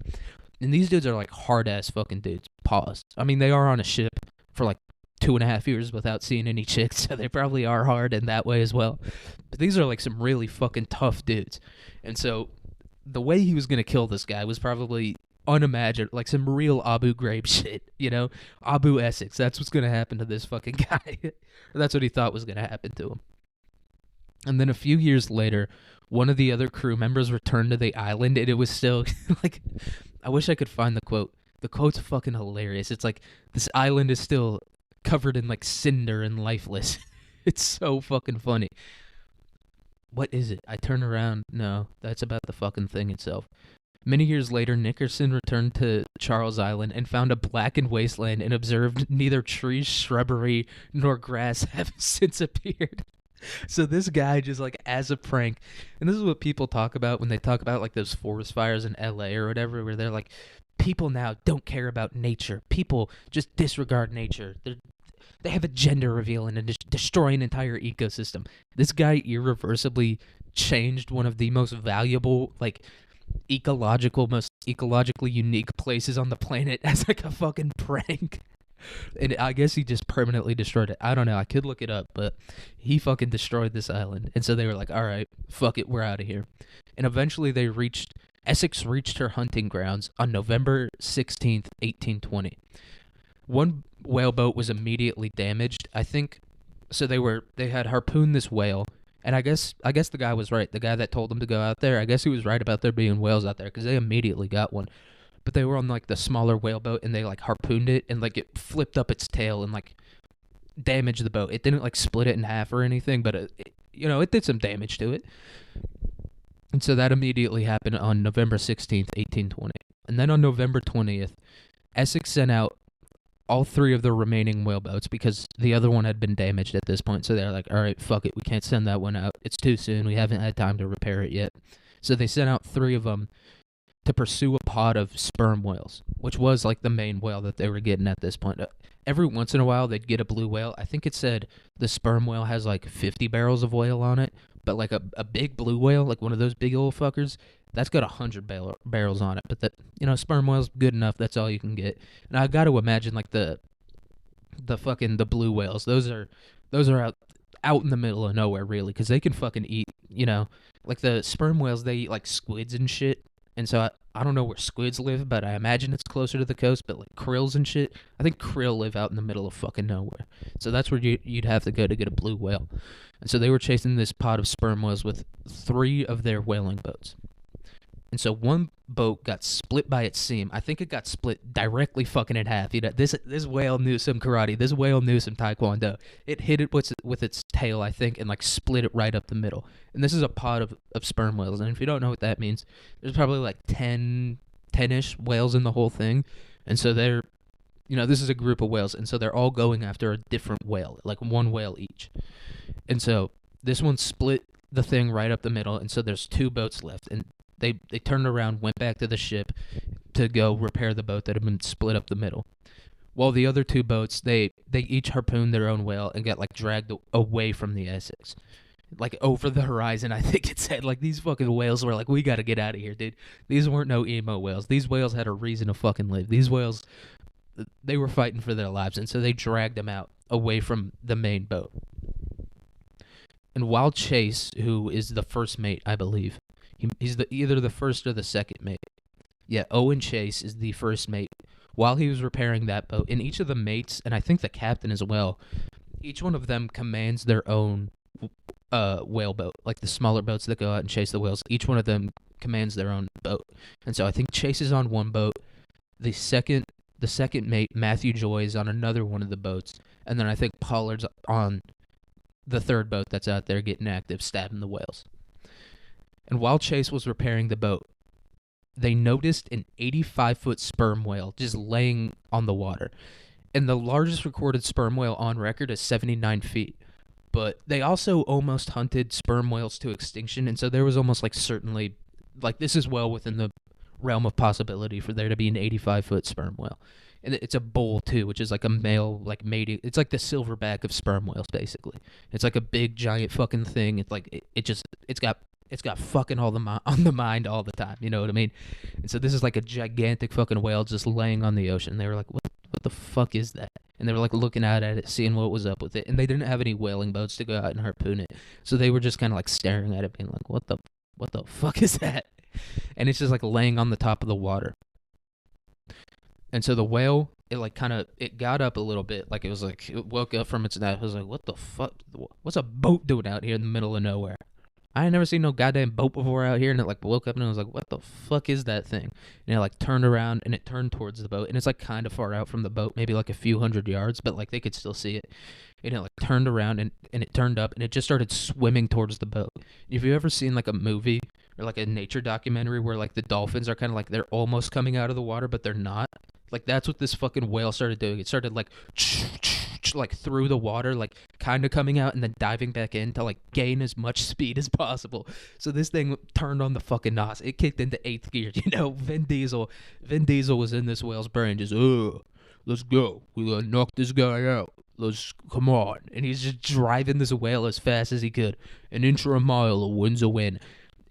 And these dudes are like hard ass fucking dudes. Pause. I mean, they are on a ship for like 2.5 years without seeing any chicks, so they probably are hard in that way as well. But these are like some really fucking tough dudes. And so the way he was gonna kill this guy was probably unimagined, like some real Abu Ghraib shit, Abu Essex. That's what's gonna happen to this fucking guy. That's what he thought was gonna happen to him. And then a few years later, one of the other crew members returned to the island, and it was still like, I wish I could find the quote. The quote's fucking hilarious. It's like, this island is still covered in like cinder and lifeless. It's so fucking funny. What is it? I turn around. No, that's about the fucking thing itself. Many years later, Nickerson returned to Charles Island and found a blackened wasteland and observed neither trees, shrubbery, nor grass have since appeared. So this guy just like as a prank, and this is what people talk about when they talk about like those forest fires in LA or whatever, where they're like, people now don't care about nature. People just disregard nature. They have a gender reveal and just destroy an entire ecosystem. This guy irreversibly changed one of the most valuable, like, most ecologically unique places on the planet as like a fucking prank. And I guess he just permanently destroyed it. I don't know. I could look it up, but he fucking destroyed this island. And so they were like, all right, fuck it, we're out of here. And eventually Essex reached her hunting grounds on November 16th, 1820. One whaleboat was immediately damaged. I think so they had harpooned this whale And I guess the guy was right. The guy that told them to go out there, I guess he was right about there being whales out there because they immediately got one. But they were on like the smaller whale boat and they like harpooned it and like it flipped up its tail and like damaged the boat. It didn't like split it in half or anything, but it did some damage to it. And so that immediately happened on November 16th, 1820. And then on November 20th, Essex sent out all three of the remaining whaleboats because the other one had been damaged at this point. So they're like, all right, fuck it. We can't send that one out. It's too soon. We haven't had time to repair it yet. So they sent out three of them to pursue a pod of sperm whales, which was like the main whale that they were getting at this point. Every once in a while, they'd get a blue whale. I think it said the sperm whale has like 50 barrels of oil on it, but like a big blue whale, like one of those big old fuckers, that's got 100 barrels on it. But sperm whale's good enough. That's all you can get. And I got to imagine like the blue whales. Those are out in the middle of nowhere, really, because they can fucking eat. Like the sperm whales, they eat like squids and shit. And so I don't know where squids live, but I imagine it's closer to the coast. But like krills and shit, I think krill live out in the middle of fucking nowhere. So that's where you'd have to go to get a blue whale. And so they were chasing this pod of sperm whales with three of their whaling boats. And so one boat got split by its seam. I think it got split directly fucking in half. This whale knew some karate. This whale knew some taekwondo. It hit it with its tail, I think, and like split it right up the middle. And this is a pod of sperm whales. And if you don't know what that means, there's probably like 10-ish whales in the whole thing. And so this is a group of whales. And so they're all going after a different whale, like one whale each. And so this one split the thing right up the middle. And so there's two boats left. And They turned around, went back to the ship to go repair the boat that had been split up the middle. While the other two boats, they each harpooned their own whale and got like dragged away from the Essex. Like over the horizon, I think it said. Like these fucking whales were like, we gotta get out of here, dude. These weren't no emo whales. These whales had a reason to fucking live. These whales, they were fighting for their lives, and so they dragged them out away from the main boat. And while Chase, who is the first mate, I believe, he's either the first or the second mate. Yeah, Owen Chase is the first mate. While he was repairing that boat, and each of the mates, and I think the captain as well, each one of them commands their own whale boat, like the smaller boats that go out and chase the whales. Each one of them commands their own boat. And so I think Chase is on one boat. The second mate, Matthew Joy, is on another one of the boats. And then I think Pollard's on the third boat that's out there getting active, stabbing the whales. And while Chase was repairing the boat, they noticed an 85-foot sperm whale just laying on the water. And the largest recorded sperm whale on record is 79 feet. But they also almost hunted sperm whales to extinction, and so there was almost like certainly, like this is well within the realm of possibility for there to be an 85-foot sperm whale. And it's a bull too, which is like a male, like mating. It's like the silverback of sperm whales, basically. It's like a big, giant fucking thing. It's like it's got fucking on the mind all the time. You know what I mean? And so this is like a gigantic fucking whale just laying on the ocean. They were like, what the fuck is that? And they were like looking out at it, seeing what was up with it. And they didn't have any whaling boats to go out and harpoon it. So they were just kind of like staring at it, being like, what the fuck is that? And it's just like laying on the top of the water. And so the whale, it got up a little bit. Like it woke up from its nap. It was like, what the fuck? What's a boat doing out here in the middle of nowhere? I ain't never seen no goddamn boat before out here. And it like woke up and it was like, what the fuck is that thing? And it like turned around and it turned towards the boat. And it's like kind of far out from the boat, maybe like a few hundred yards, but like they could still see it. And it like turned around and it turned up and it just started swimming towards the boat. If you ever seen like a movie or like a nature documentary where like the dolphins are kind of like they're almost coming out of the water, but they're not. Like that's what this fucking whale started doing. It started like through the water, like kind of coming out and then diving back in to like gain as much speed as possible. So this thing turned on the fucking nos. It kicked into 8th gear. Vin Diesel was in this whale's brain, just let's go. We gotta knock this guy out. Come on. And he's just driving this whale as fast as he could. An inch or a mile, a win's a win.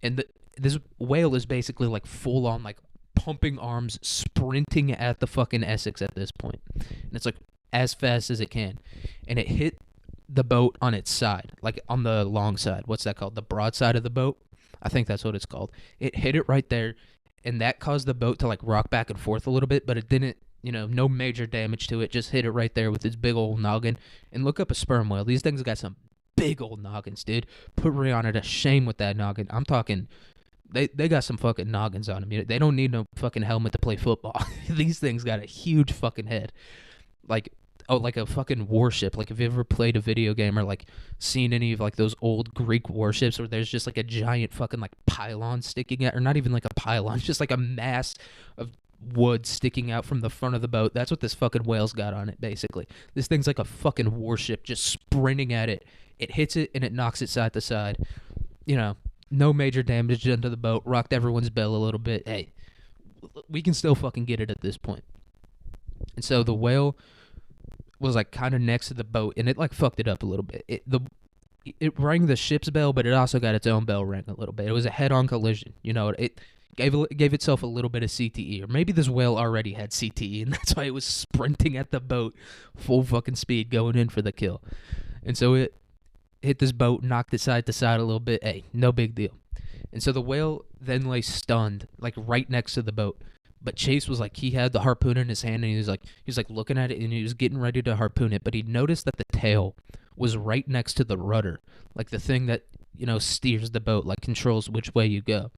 And this whale is basically like full on like pumping arms, sprinting at the fucking Essex at this point. And it's like as fast as it can. And it hit the boat on its side, like on the long side. What's that called? The broad side of the boat? I think that's what it's called. It hit it right there, and that caused the boat to like rock back and forth a little bit, but it didn't, no major damage to it. Just hit it right there with its big old noggin. And look up a sperm whale. These things got some big old noggins, dude. Put Rihanna to shame with that noggin. I'm talking, they got some fucking noggins on them. They don't need no fucking helmet to play football. These things got a huge fucking head. Like, oh, like a fucking warship. Like, if you ever played a video game or like seen any of like those old Greek warships where there's just like a giant fucking like pylon sticking out, or not even like a pylon, just like a mass of wood sticking out from the front of the boat. That's what this fucking whale's got on it, basically. This thing's like a fucking warship just sprinting at it. It hits it and it knocks it side to side. No major damage done to the boat. Rocked everyone's bell a little bit. Hey, we can still fucking get it at this point. And so the whale was like kind of next to the boat, and it like fucked it up a little bit. It rang the ship's bell, but it also got its own bell ring a little bit. It was a head-on collision. It gave itself a little bit of CTE, or maybe this whale already had CTE, and that's why it was sprinting at the boat full fucking speed, going in for the kill. And so it hit this boat, knocked it side to side a little bit. Hey, no big deal. And so the whale then lay stunned, like right next to the boat. But Chase was like, he had the harpoon in his hand, and he was like looking at it, and he was getting ready to harpoon it. But he noticed that the tail was right next to the rudder, like the thing that steers the boat, like controls which way you go.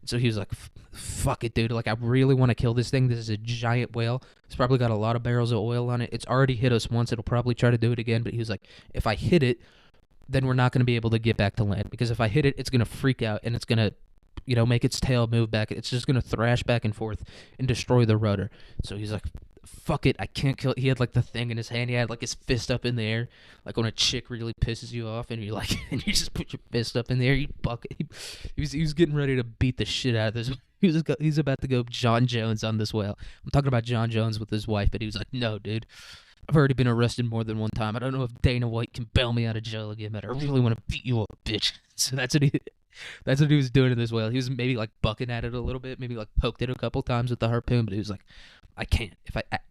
And so he was like, "Fuck it, dude! Like, I really want to kill this thing. This is a giant whale. It's probably got a lot of barrels of oil on it. It's already hit us once. It'll probably try to do it again." But he was like, "If I hit it, then we're not going to be able to get back to land, because if I hit it, it's going to freak out and it's going to." Make its tail move back. It's just going to thrash back and forth and destroy the rudder. So he's like, fuck it, I can't kill it. He had like the thing in his hand. He had like his fist up in the air. Like when a chick really pisses you off and you and you just put your fist up in the air, you buck it. He was getting ready to beat the shit out of this. He's about to go John Jones on this whale. I'm talking about John Jones with his wife, but he was like, no, dude. I've already been arrested more than one time. I don't know if Dana White can bail me out of jail again, but I really want to beat you up, bitch. So that's what he was doing to this whale. He was maybe like bucking at it a little bit, maybe like poked it a couple times with the harpoon, but he was like, I can't.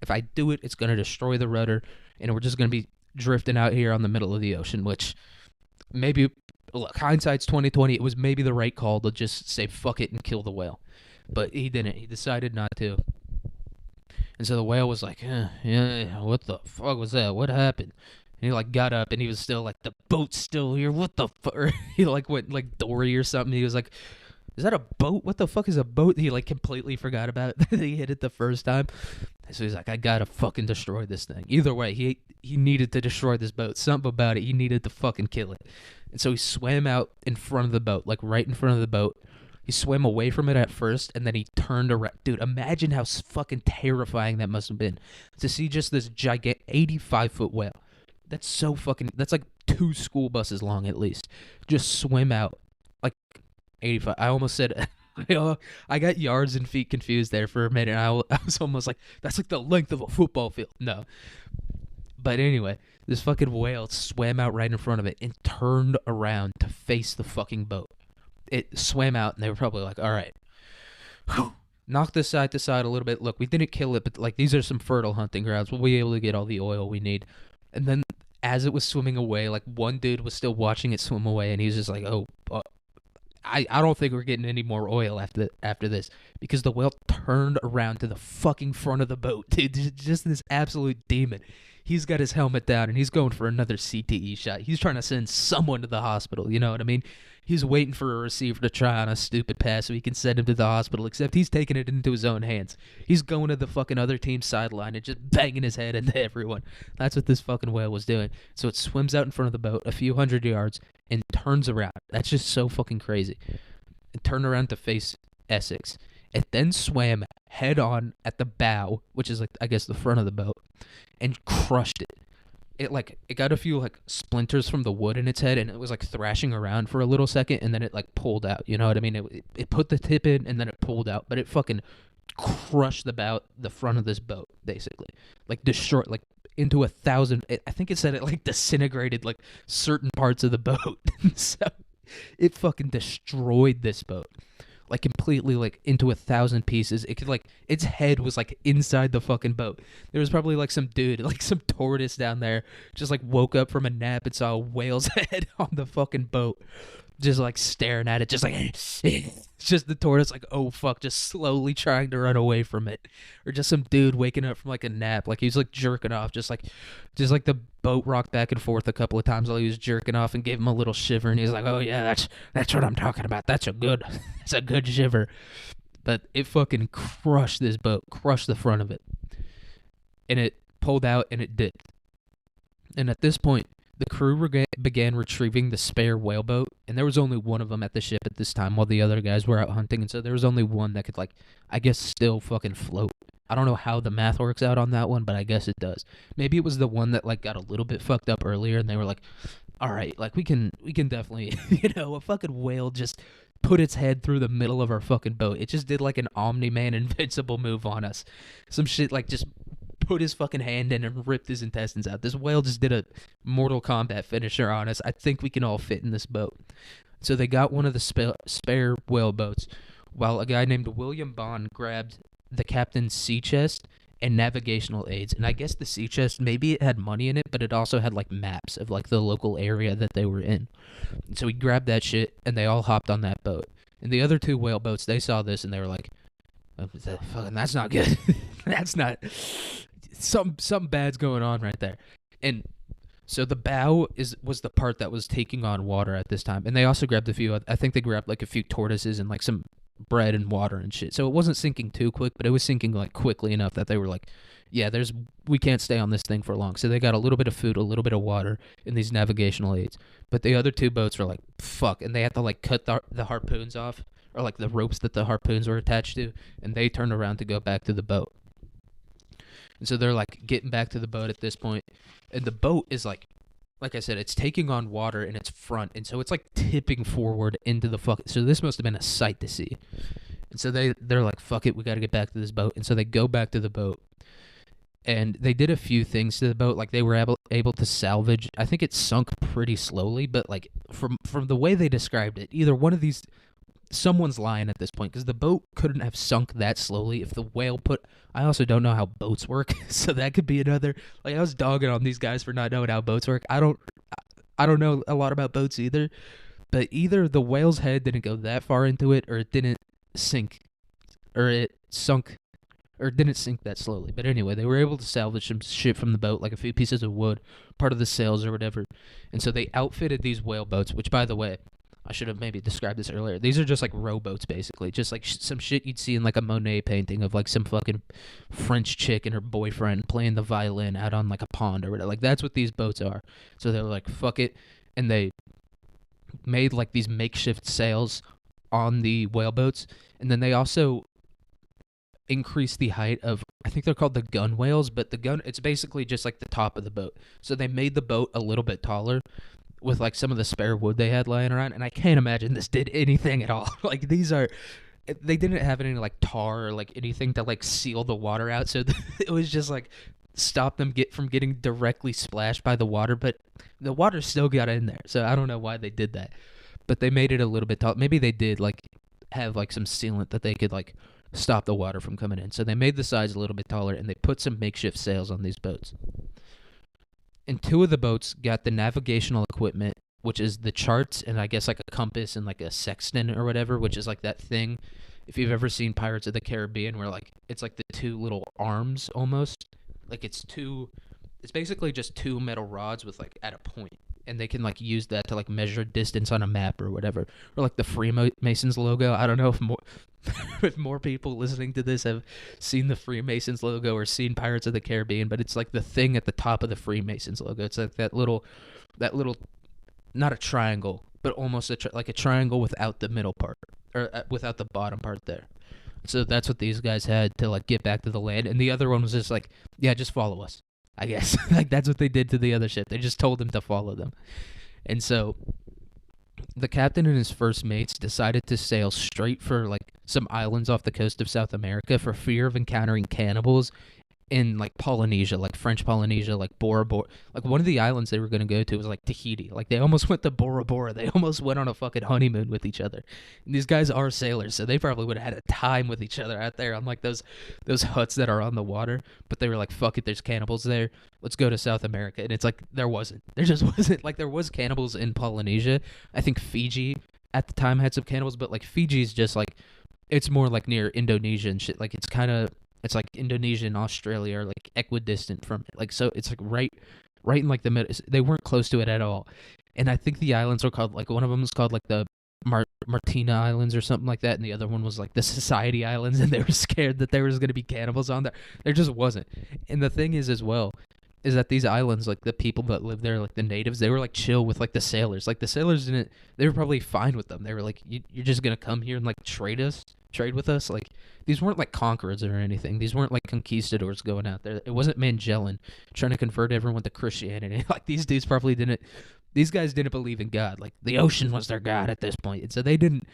If I do it, it's gonna destroy the rudder, and we're just gonna be drifting out here on the middle of the ocean. Which maybe, look, hindsight's 2020. It was maybe the right call to just say fuck it and kill the whale, but he didn't. He decided not to. And so the whale was like, yeah, what the fuck was that? What happened? And he like got up and he was still like, the boat's still here. What the fuck? He like went like Dory or something. He was like, is that a boat? What the fuck is a boat? He like completely forgot about it. He hit it the first time. So he's like, I gotta fucking destroy this thing. Either way, he needed to destroy this boat. Something about it. He needed to fucking kill it. And so he swam out in front of the boat, like right in front of the boat. He swam away from it at first, and then he turned around. Dude, imagine how fucking terrifying that must have been to see just this gigantic 85-foot whale. That's so fucking... That's like 2 school buses long, at least. Just swim out. Like, 85. I almost said... I got yards and feet confused there for a minute. I was almost like, that's like the length of a football field. No. But anyway, this fucking whale swam out right in front of it and turned around to face the fucking boat. It swam out, and they were probably like, all right, knock this side to side a little bit. Look, we didn't kill it, but like these are some fertile hunting grounds. We'll be able to get all the oil we need. And then as it was swimming away, like one dude was still watching it swim away, and he was just like, I don't think we're getting any more oil after this, because the whale turned around to the fucking front of the boat, dude. Just this absolute demon. He's got his helmet down, and he's going for another CTE shot. He's trying to send someone to the hospital, you know what I mean? He's waiting for a receiver to try on a stupid pass so he can send him to the hospital, except he's taking it into his own hands. He's going to the fucking other team's sideline and just banging his head into everyone. That's what this fucking whale was doing. So it swims out in front of the boat a few hundred yards and turns around. That's just so fucking crazy. And turned around to face Essex. It then swam head on at the bow, which is like, I guess, the front of the boat, and crushed it. It got a few like splinters from the wood in its head, and it was like thrashing around for a little second, and then it like pulled out. You know what I mean? It put the tip in, and then it pulled out, but it fucking crushed the front of this boat, basically, like destroyed, like into 1,000. I think it said it like disintegrated like certain parts of the boat. So it fucking destroyed this boat. Like completely like into 1,000 pieces. It could like, its head was like inside the fucking boat. There was probably like some dude, like some tortoise down there, just like woke up from a nap and saw a whale's head on the fucking boat. just like staring at it, just like just the tortoise like, oh fuck, just slowly trying to run away from it. Or just some dude waking up from like a nap, like he was like jerking off, just like the boat rocked back and forth a couple of times while he was jerking off and gave him a little shiver, and he's like, oh yeah, that's what I'm talking about. That's a good shiver. But it fucking crushed this boat, crushed the front of it. And it pulled out and it dipped. And at this point, the crew began retrieving the spare whaleboat, and there was only one of them at the ship at this time while the other guys were out hunting, and so there was only one that could, like, I guess still fucking float. I don't know how the math works out on that one, but I guess it does. Maybe it was the one that, like, got a little bit fucked up earlier, and they were like, all right, like, we can definitely, a fucking whale just put its head through the middle of our fucking boat. It just did, like, an Omni-Man invincible move on us. Some shit, like, just put his fucking hand in and ripped his intestines out. This whale just did a Mortal Kombat finisher on us. I think we can all fit in this boat. So they got one of the spare whale boats, while a guy named William Bond grabbed the captain's sea chest and navigational aids. And I guess the sea chest, maybe it had money in it, but it also had like maps of like the local area that they were in. And so he grabbed that shit and they all hopped on that boat. And the other two whale boats, they saw this and they were like, fucking, that's not good. That's not... Something bad's going on right there. And so the bow was the part that was taking on water at this time. And they also grabbed a few, I think they grabbed like a few tortoises and like some bread and water and shit. So it wasn't sinking too quick, but it was sinking like quickly enough that they were like, yeah, we can't stay on this thing for long. So they got a little bit of food, a little bit of water, and these navigational aids. But the other two boats were like, fuck, and they had to like cut the harpoons off, or like the ropes that the harpoons were attached to, and they turned around to go back to the boat. And so they're like getting back to the boat at this point, and the boat is like I said, it's taking on water in its front, and so it's like tipping forward into the fuck. So this must have been a sight to see. And so they're like, fuck it, we got to get back to this boat. And so they go back to the boat, and they did a few things to the boat. Like they were able to salvage. I think it sunk pretty slowly, but like from the way they described it, either one of these. Someone's lying at this point, because the boat couldn't have sunk that slowly if the whale put... I also don't know how boats work, so that could be another... Like, I was dogging on these guys for not knowing how boats work. I don't know a lot about boats either, but either the whale's head didn't go that far into it, or it didn't sink, or it sunk, or it didn't sink that slowly. But anyway, they were able to salvage some shit from the boat, like a few pieces of wood, part of the sails or whatever, and so they outfitted these whale boats, which, by the way... I should have maybe described this earlier. These are just like rowboats, basically. Just like some shit you'd see in like a Monet painting of like some fucking French chick and her boyfriend playing the violin out on like a pond or whatever. Like that's what these boats are. So they were like, fuck it. And they made like these makeshift sails on the whaleboats. And then they also increased the height of, I think they're called the gunwales, but it's basically just like the top of the boat. So they made the boat a little bit taller with like some of the spare wood they had lying around, and I can't imagine this did anything at all. Like they didn't have any like tar or like anything to like seal the water out, so it was just like stop them from getting directly splashed by the water, but the water still got in there, so I don't know why they did that. But they made it a little bit tall. Maybe they did like have like some sealant that they could like stop the water from coming in. So they made the sides a little bit taller, and they put some makeshift sails on these boats. And two of the boats got the navigational equipment, which is the charts and I guess like a compass and like a sextant or whatever, which is like that thing. If you've ever seen Pirates of the Caribbean, where like it's like the two little arms almost, like it's basically just two metal rods with like at a point, and they can like use that to like measure distance on a map or whatever, or like the Freemasons logo. I don't know if more people listening to this have seen the Freemasons logo or seen Pirates of the Caribbean, but it's like the thing at the top of the Freemasons logo. It's like that little, not a triangle, but almost like a triangle without the middle part, or without the bottom part there. So that's what these guys had to like get back to the land, and the other one was just like, yeah, just follow us, I guess. Like that's what they did to the other ship. They just told them to follow them. And so the captain and his first mates decided to sail straight for like some islands off the coast of South America for fear of encountering cannibals in like Polynesia, like French Polynesia, like Bora Bora. Like one of the islands they were gonna go to was like Tahiti. Like they almost went to Bora Bora. They almost went on a fucking honeymoon with each other. And these guys are sailors, so they probably would have had a time with each other out there on like those huts that are on the water. But they were like, fuck it, there's cannibals there. Let's go to South America. And it's like there wasn't. There just wasn't. Like there was cannibals in Polynesia. I think Fiji at the time had some cannibals, but like Fiji's just like it's more like near Indonesia and shit. Like it's like Indonesia and Australia are like equidistant from it. Like so it's like right in like the middle. They weren't close to it at all. And I think the islands were called like one of them was called like the Martina Islands or something like that, and the other one was like the Society Islands, and they were scared that there was going to be cannibals on there. There just wasn't. And the thing is as well is that these islands, like the people that live there, like the natives, they were like chill with like the sailors. Like the sailors didn't. They were probably fine with them. They were like, you're just gonna come here and like trade with us. Like these weren't like conquerors or anything. These weren't like conquistadors going out there. It wasn't Magellan trying to convert everyone to Christianity. Like these dudes probably didn't. These guys didn't believe in God. Like the ocean was their God at this point, and so they didn't.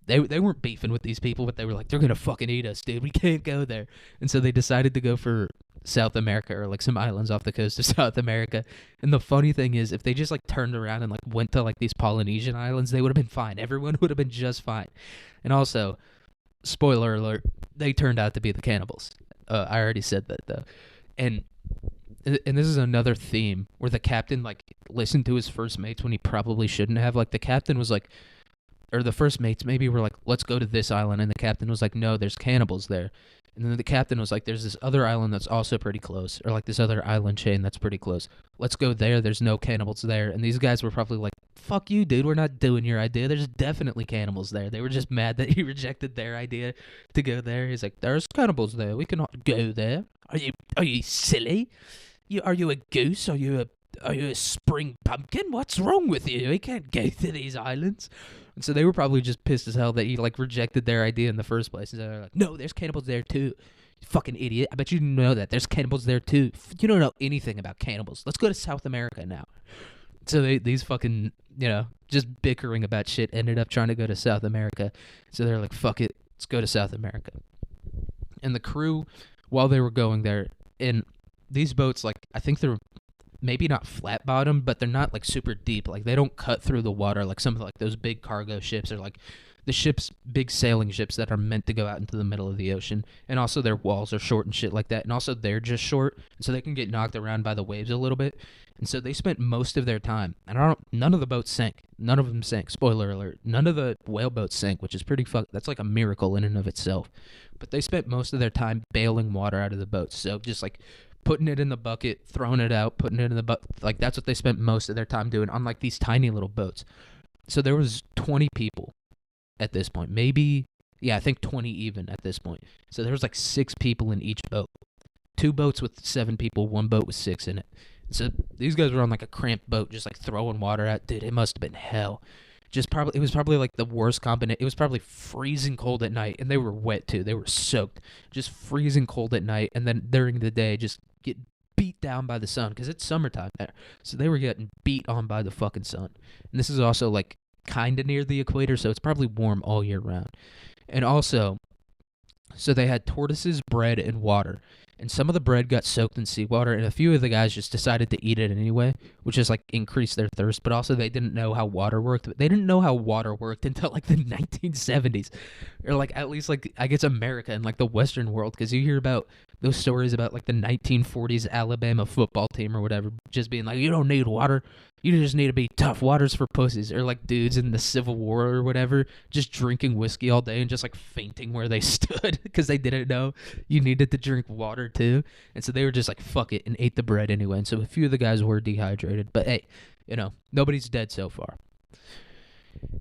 They weren't beefing with these people, but they were like, they're gonna fucking eat us, dude. We can't go there. And so they decided to go for South America or like some islands off the coast of South America. And the funny thing is, if they just like turned around and like went to like these Polynesian islands, they would have been fine. Everyone would have been just fine. And also, spoiler alert, they turned out to be the cannibals. I already said that though. And this is another theme where the captain like listened to his first mates when he probably shouldn't have. Like the captain was like, or the first mates maybe were like, let's go to this island, and the captain was like, no, there's cannibals there. And then the captain was like, there's this other island that's also pretty close, or like this other island chain that's pretty close. Let's go there. There's no cannibals there. And these guys were probably like, fuck you, dude. We're not doing your idea. There's definitely cannibals there. They were just mad that he rejected their idea to go there. He's like, there's cannibals there. We cannot go there. Are you silly? Are you a goose? Are you a spring pumpkin? What's wrong with you? We can't go to these islands. And so they were probably just pissed as hell that he like rejected their idea in the first place. And they're like, no, there's cannibals there too. You fucking idiot. I bet you didn't know that. There's cannibals there too. You don't know anything about cannibals. Let's go to South America now. So these fucking, just bickering about shit ended up trying to go to South America. So they're like, fuck it. Let's go to South America. And the crew, while they were going there, and these boats, like, I think they're maybe not flat bottom, but they're not like super deep. Like they don't cut through the water like some of like those big cargo ships or like the ships, big sailing ships that are meant to go out into the middle of the ocean. And also their walls are short and shit like that. And also they're just short, and so they can get knocked around by the waves a little bit. And so they spent most of their time, and none of the boats sank. None of them sank. Spoiler alert. None of the whale boats sank, which is pretty that's like a miracle in and of itself. But they spent most of their time bailing water out of the boats. So just like putting it in the bucket, throwing it out, putting it in the bucket. Like that's what they spent most of their time doing on like these tiny little boats. So there was 20 people at this point. Maybe, yeah, I think 20 even at this point. So there was like 6 people in each boat. 2 boats with 7 people, 1 boat with 6 in it. So these guys were on like a cramped boat, just like throwing water out. Dude, it must have been hell. It was probably like the worst combination. It was probably freezing cold at night, and they were wet too. They were soaked, just freezing cold at night, and then during the day, just get beat down by the sun because it's summertime there. So they were getting beat on by the fucking sun. And this is also like kind of near the equator, so it's probably warm all year round. And also, so they had tortoises, bread, and water. And some of the bread got soaked in seawater, and a few of the guys just decided to eat it anyway, which just like increased their thirst. But also they didn't know how water worked. They didn't know how water worked until like the 1970s, or like at least like I guess America and like the Western world, because you hear about those stories about like the 1940s Alabama football team or whatever just being like, you don't need water. You just need to be tough. Water's for pussies. Or like dudes in the Civil War or whatever just drinking whiskey all day and just like fainting where they stood because they didn't know you needed to drink water too. And so they were just like, fuck it, and ate the bread anyway. And so a few of the guys were dehydrated. But hey, nobody's dead so far.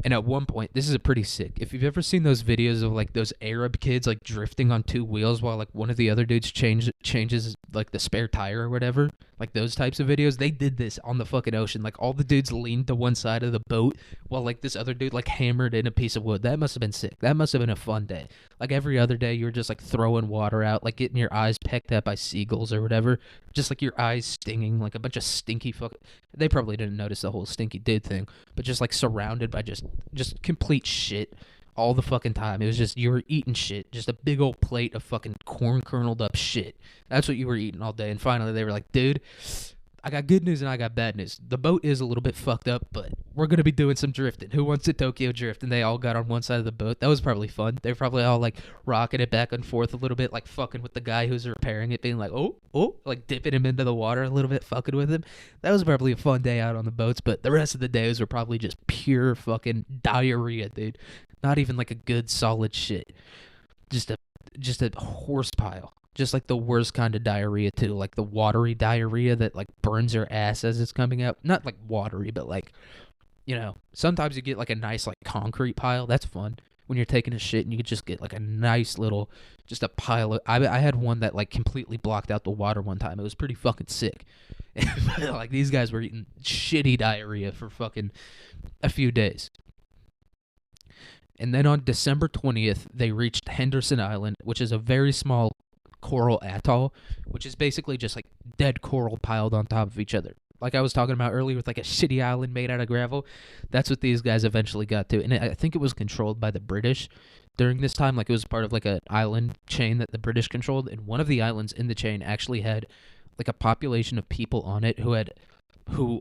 And at one point, this is a pretty sick. If you've ever seen those videos of like those Arab kids like drifting on 2 wheels while like one of the other dudes changes like the spare tire or whatever, like those types of videos, they did this on the fucking ocean. Like all the dudes leaned to one side of the boat while like this other dude like hammered in a piece of wood. That must have been sick. That must have been a fun day. Like every other day, you were just like throwing water out, like getting your eyes pecked at by seagulls or whatever, just like your eyes stinging, like a bunch of stinky They probably didn't notice the whole stinky dude thing, but just like surrounded by just complete shit all the fucking time. It was just, you were eating shit. Just a big old plate of fucking corn kerneled up shit. That's what you were eating all day. And finally they were like, dude, I got good news and I got bad news. The boat is a little bit fucked up, but we're going to be doing some drifting. Who wants to Tokyo drift? And they all got on one side of the boat. That was probably fun. They were probably all like rocking it back and forth a little bit, like fucking with the guy who's repairing it, being like, oh, like dipping him into the water a little bit, fucking with him. That was probably a fun day out on the boats, but the rest of the days were probably just pure fucking diarrhea, dude. Not even like a good solid shit. Just a horse pile. Just like the worst kind of diarrhea too, like the watery diarrhea that like burns your ass as it's coming out. Not like watery, but like, you know, sometimes you get like a nice like concrete pile. That's fun when you're taking a shit and you could just get like a nice little, just a pile of. I had one that like completely blocked out the water one time. It was pretty fucking sick. Like these guys were eating shitty diarrhea for fucking a few days. And then on December 20th, they reached Henderson Island, which is a very small coral atoll, which is basically just like dead coral piled on top of each other. Like I was talking about earlier with like a shitty island made out of gravel. That's what these guys eventually got to. And I think it was controlled by the British during this time. Like it was part of like an island chain that the British controlled. And one of the islands in the chain actually had like a population of people on it who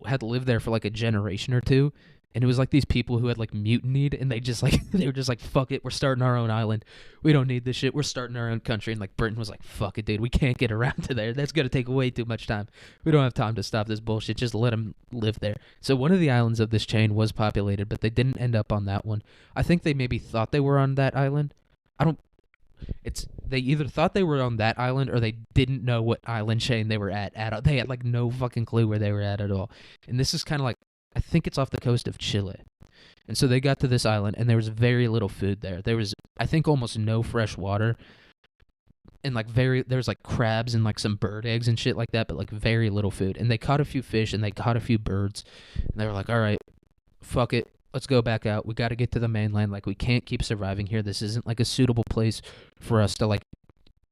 had lived there for like a generation or two. And it was like these people who had like mutinied, and they were just like, fuck it, we're starting our own island. We don't need this shit. We're starting our own country. And like Britain was like, fuck it, dude. We can't get around to there. That's gonna take way too much time. We don't have time to stop this bullshit. Just let them live there. So one of the islands of this chain was populated, but they didn't end up on that one. I think they maybe thought they were on that island. They either thought they were on that island or they didn't know what island chain they were at. They had like no fucking clue where they were at all. And this is kind of like, I think it's off the coast of Chile. And so they got to this island, and there was very little food there. There was, I think, almost no fresh water. And like there was like crabs and like some bird eggs and shit like that, but like very little food. And they caught a few fish and they caught a few birds. And they were like, all right, fuck it. Let's go back out. We got to get to the mainland. Like, we can't keep surviving here. This isn't like a suitable place for us to like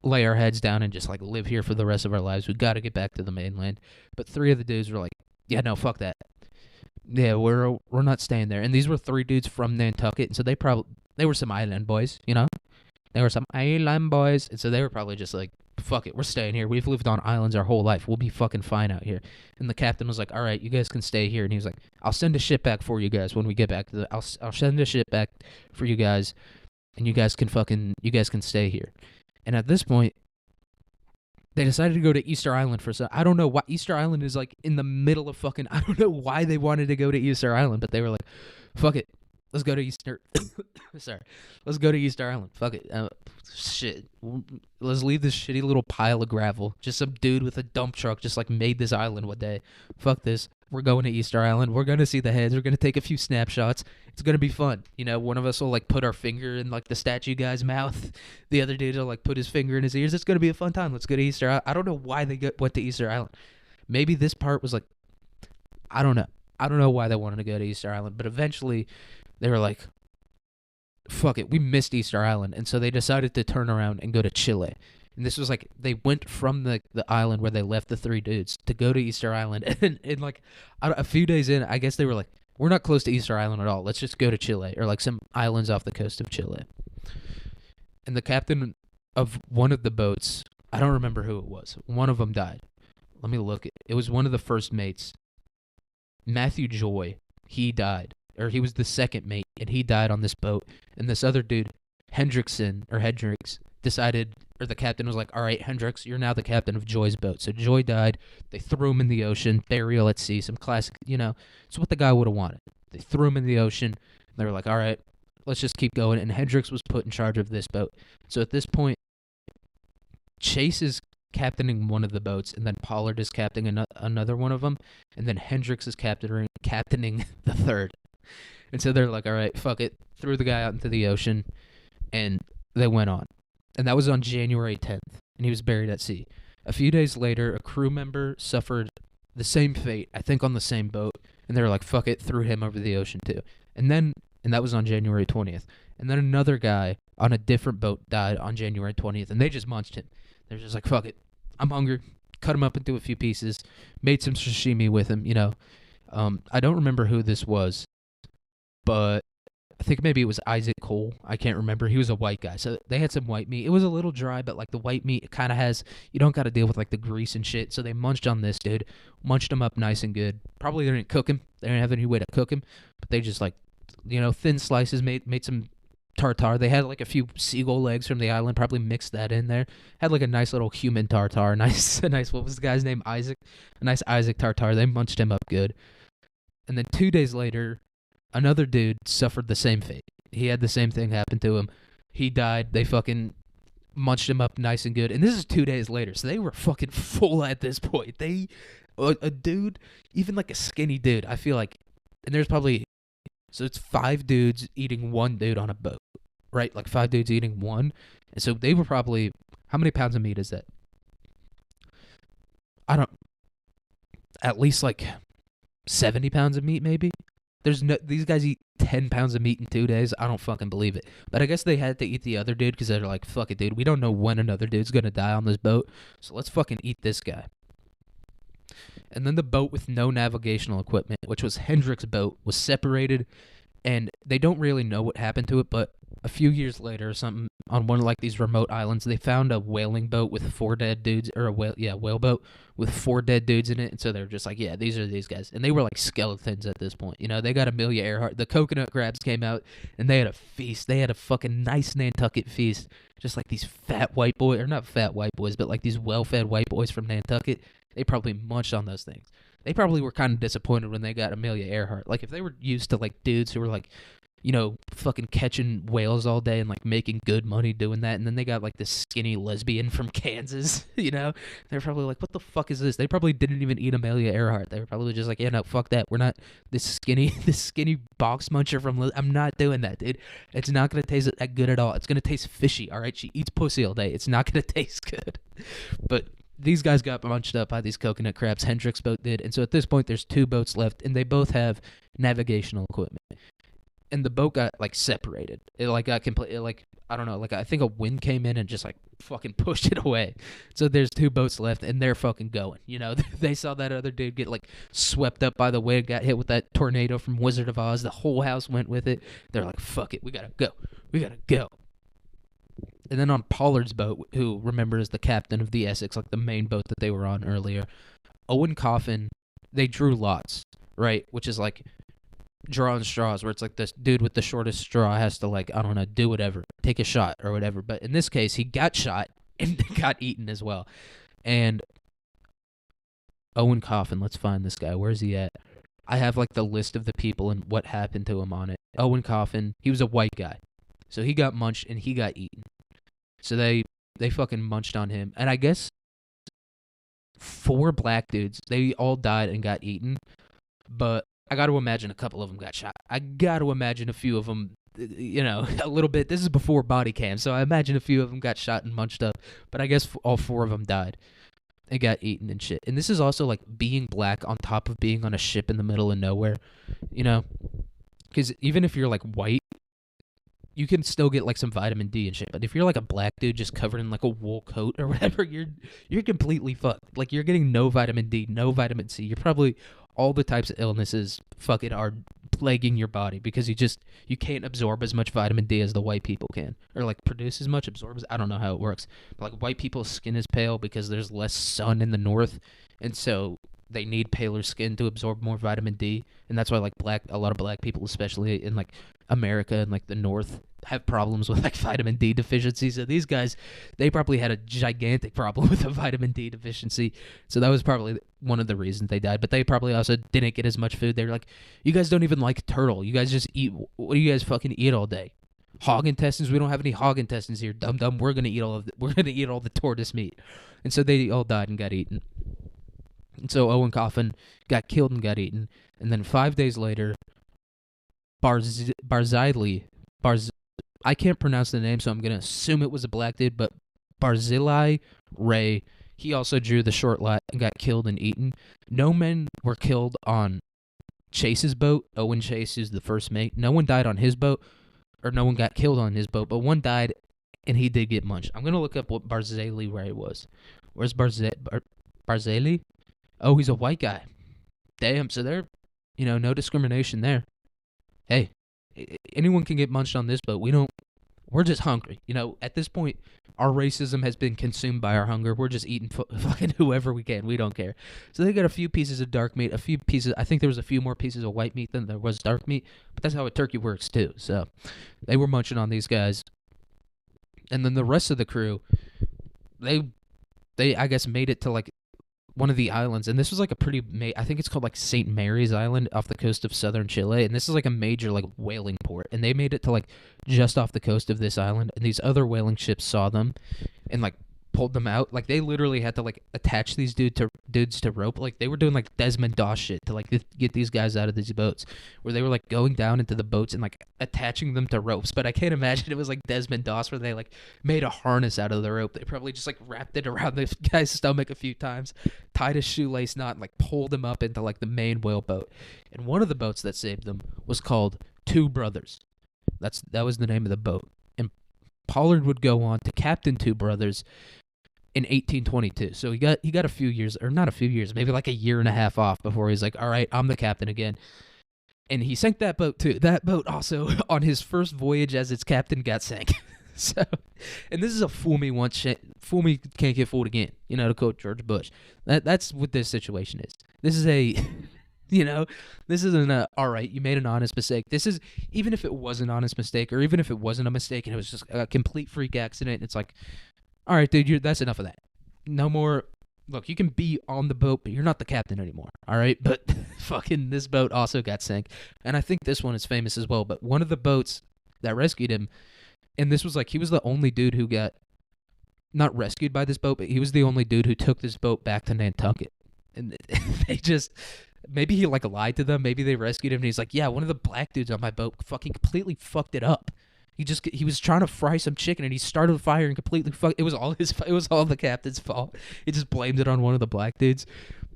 lay our heads down and just like live here for the rest of our lives. We got to get back to the mainland. But 3 of the dudes were like, yeah, no, fuck that. Yeah, we're not staying there. And these were 3 dudes from Nantucket, and so they were some island boys, you know? They were some island boys, and so they were probably just like, fuck it, we're staying here. We've lived on islands our whole life. We'll be fucking fine out here. And the captain was like, all right, you guys can stay here. And he was like, I'll send a ship back for you guys when we get back to I'll send a ship back for you guys, and you guys can stay here. And at this point, they decided to go to Easter Island for some. I don't know why. Easter Island is like in the middle of fucking. I don't know why they wanted to go to Easter Island, but they were like, "Fuck it, let's go to Easter." Sorry, let's go to Easter Island. Fuck it, shit. Let's leave this shitty little pile of gravel. Just some dude with a dump truck just like made this island one day. Fuck this. We're going to Easter Island. We're gonna see the heads. We're gonna take a few snapshots. It's gonna be fun. You know, one of us will like put our finger in like the statue guy's mouth. The other dude will like put his finger in his ears. It's gonna be a fun time. Let's go to Easter Island. I don't know why they went to Easter Island. Maybe this part was like, I don't know. I don't know why they wanted to go to Easter Island, but eventually they were like, fuck it, we missed Easter Island. And so they decided to turn around and go to Chile. And this was like, they went from the island where they left the 3 dudes to go to Easter Island. And like, a few days in, I guess they were like, we're not close to Easter Island at all. Let's just go to Chile, or like some islands off the coast of Chile. And the captain of one of the boats, I don't remember who it was. One of them died. Let me look. It was one of the first mates. Matthew Joy, he died. Or he was the second mate, and he died on this boat. And this other dude, Hendricks, decided, or the captain was like, all right, Hendricks, you're now the captain of Joy's boat. So Joy died. They threw him in the ocean. Burial at sea. Some classic, you know, it's what the guy would have wanted. They threw him in the ocean. And they were like, all right, let's just keep going. And Hendricks was put in charge of this boat. So at this point, Chase is captaining one of the boats, and then Pollard is captaining another one of them, and then Hendricks is captaining the third. And so they're like, all right, fuck it. Threw the guy out into the ocean, and they went on. And that was on January 10th, and he was buried at sea. A few days later, a crew member suffered the same fate, I think on the same boat, and they were like, fuck it, threw him over the ocean too. And that was on January 20th. And then another guy on a different boat died on January 20th, and they just munched him. They're just like, fuck it, I'm hungry. Cut him up into a few pieces, made some sashimi with him, you know. I don't remember who this was, but I think maybe it was Isaac Cole. I can't remember. He was a white guy. So they had some white meat. It was a little dry, but like the white meat, it kind of has, you don't got to deal with like the grease and shit. So they munched on this dude, munched him up nice and good. Probably they didn't cook him. They didn't have any way to cook him, but they just like, thin slices, made some tartare. They had like a few seagull legs from the island, probably mixed that in there. Had like a nice little human tartare. Nice, what was the guy's name? Isaac. A nice Isaac tartare. They munched him up good. And then 2 days later, another dude suffered the same fate. He had the same thing happen to him. He died. They fucking munched him up nice and good. And this is 2 days later, so they were fucking full at this point. A dude, even like a skinny dude, I feel like, and there's probably, so it's 5 dudes eating one dude on a boat, right? Like 5 dudes eating one. And so they were probably, how many pounds of meat is that? At least like 70 pounds of meat maybe. These guys eat 10 pounds of meat in 2 days. I don't fucking believe it. But I guess they had to eat the other dude because they're like, fuck it, dude. We don't know when another dude's going to die on this boat. So let's fucking eat this guy. And then the boat with no navigational equipment, which was Hendrick's boat, was separated. And they don't really know what happened to it, but a few years later or something, on one of like these remote islands, they found a whaling boat with 4 dead dudes, or a whale boat with 4 dead dudes in it. And so they were just like, yeah, these are these guys. And they were like skeletons at this point. They got Amelia Earhart. The coconut crabs came out and they had a feast. They had a fucking nice Nantucket feast. Just like these fat white boys, or not fat white boys, but like these well-fed white boys from Nantucket. They probably munched on those things. They probably were kind of disappointed when they got Amelia Earhart. Like if they were used to like dudes who were like, fucking catching whales all day and like making good money doing that, and then they got like this skinny lesbian from Kansas, they're probably like, what the fuck is this? They probably didn't even eat Amelia Earhart. They were probably just like, yeah, no, fuck that. We're not this skinny box muncher from. I'm not doing that, dude. It's not gonna taste that good at all. It's gonna taste fishy. All right, she eats pussy all day. It's not gonna taste good. But these guys got munched up by these coconut crabs. Hendrick's boat did, and so at this point, there's 2 boats left, and they both have navigational equipment. And the boat got like separated. It like got completely like, I don't know, like I think a wind came in and just like fucking pushed it away. So there's 2 boats left and they're fucking going. They saw that other dude get like swept up by the wind, got hit with that tornado from Wizard of Oz. The whole house went with it. They're like, fuck it, we gotta go. And then on Pollard's boat, who remember is the captain of the Essex, like the main boat that they were on earlier, Owen Coffin, they drew lots, right? Which is like drawing straws, where it's like this dude with the shortest straw has to like, I don't know, do whatever, take a shot or whatever. But in this case, he got shot and got eaten as well. And Owen Coffin, let's find this guy. Where's he at? I have like the list of the people and what happened to him on it. Owen Coffin, he was a white guy. So he got munched and he got eaten. So they fucking munched on him. And I guess 4 black dudes, they all died and got eaten. But I got to imagine a couple of them got shot. I got to imagine a few of them, a little bit. This is before body cam, so I imagine a few of them got shot and munched up. But I guess all 4 of them died. They got eaten and shit. And this is also like being black on top of being on a ship in the middle of nowhere, because even if you're like white, you can still get like some vitamin D and shit. But if you're like a black dude just covered in like a wool coat or whatever, you're completely fucked. Like you're getting no vitamin D, no vitamin C. You're probably all the types of illnesses fucking are plaguing your body because you can't absorb as much vitamin D as the white people can, or like produce as much, absorb as, I don't know how it works. But like white people's skin is pale because there's less sun in the north, and so they need paler skin to absorb more vitamin D, and that's why like a lot of black people, especially in like America and like the north, have problems with like vitamin D deficiency. So these guys, they probably had a gigantic problem with a vitamin D deficiency. So that was probably one of the reasons they died. But they probably also didn't get as much food. They were like, you guys don't even like turtle. You guys just eat, what do you guys fucking eat all day? Hog intestines? We don't have any hog intestines here. Dum dum. We're gonna eat all the tortoise meat. And so they all died and got eaten. And so Owen Coffin got killed and got eaten. And then 5 days later, I can't pronounce the name, so I'm going to assume it was a black dude, but Barzillai Ray, he also drew the short lot and got killed and eaten. No men were killed on Chase's boat. Owen Chase, who's the first mate. No one died on his boat, or no one got killed on his boat, but one died, and he did get munched. I'm going to look up what Barzillai Ray was. Where's Barzillai? Oh, he's a white guy. Damn, so there, no discrimination there. Hey, anyone can get munched on this boat. We're just hungry. At this point, our racism has been consumed by our hunger. We're just eating fucking whoever we can. We don't care. So they got a few pieces of dark meat, a few pieces. I think there was a few more pieces of white meat than there was dark meat, but that's how a turkey works too. So they were munching on these guys. And then the rest of the crew, they I guess made it to like one of the islands, and this was like I think it's called like St. Mary's Island off the coast of southern Chile, and this is like a major like whaling port, and they made it to like just off the coast of this island, and these other whaling ships saw them and like pulled them out. Like they literally had to like attach these dudes to rope. Like they were doing like Desmond Doss shit to like get these guys out of these boats, where they were like going down into the boats and like attaching them to ropes. But I can't imagine it was like Desmond Doss where they like made a harness out of the rope. They probably just like wrapped it around the guy's stomach a few times, tied a shoelace knot, and like pulled him up into like the main whale boat. And one of the boats that saved them was called Two Brothers. That was the name of the boat. And Pollard would go on to captain Two Brothers in 1822. So he got a few years, or not a few years, maybe like a year and a half off before he's like, all right, I'm the captain again. And he sank that boat too. That boat also, on his first voyage as its captain, got sank. So, and this is a fool me once, fool me can't get fooled again, to quote George Bush. That's what this situation is. This is a, this isn't a, all right, you made an honest mistake. This is, even if it was an honest mistake, or even if it wasn't a mistake and it was just a complete freak accident, it's like, all right, dude, that's enough of that. No more. Look, you can be on the boat, but you're not the captain anymore, all right? But fucking this boat also got sank. And I think this one is famous as well. But one of the boats that rescued him, and this was like, he was the only dude who got, not rescued by this boat, but he was the only dude who took this boat back to Nantucket. And they just, maybe he like lied to them. Maybe they rescued him, and he's like, yeah, one of the black dudes on my boat fucking completely fucked it up. He was trying to fry some chicken, and he started a fire and completely fucked. It was all the captain's fault. He just blamed it on one of the black dudes.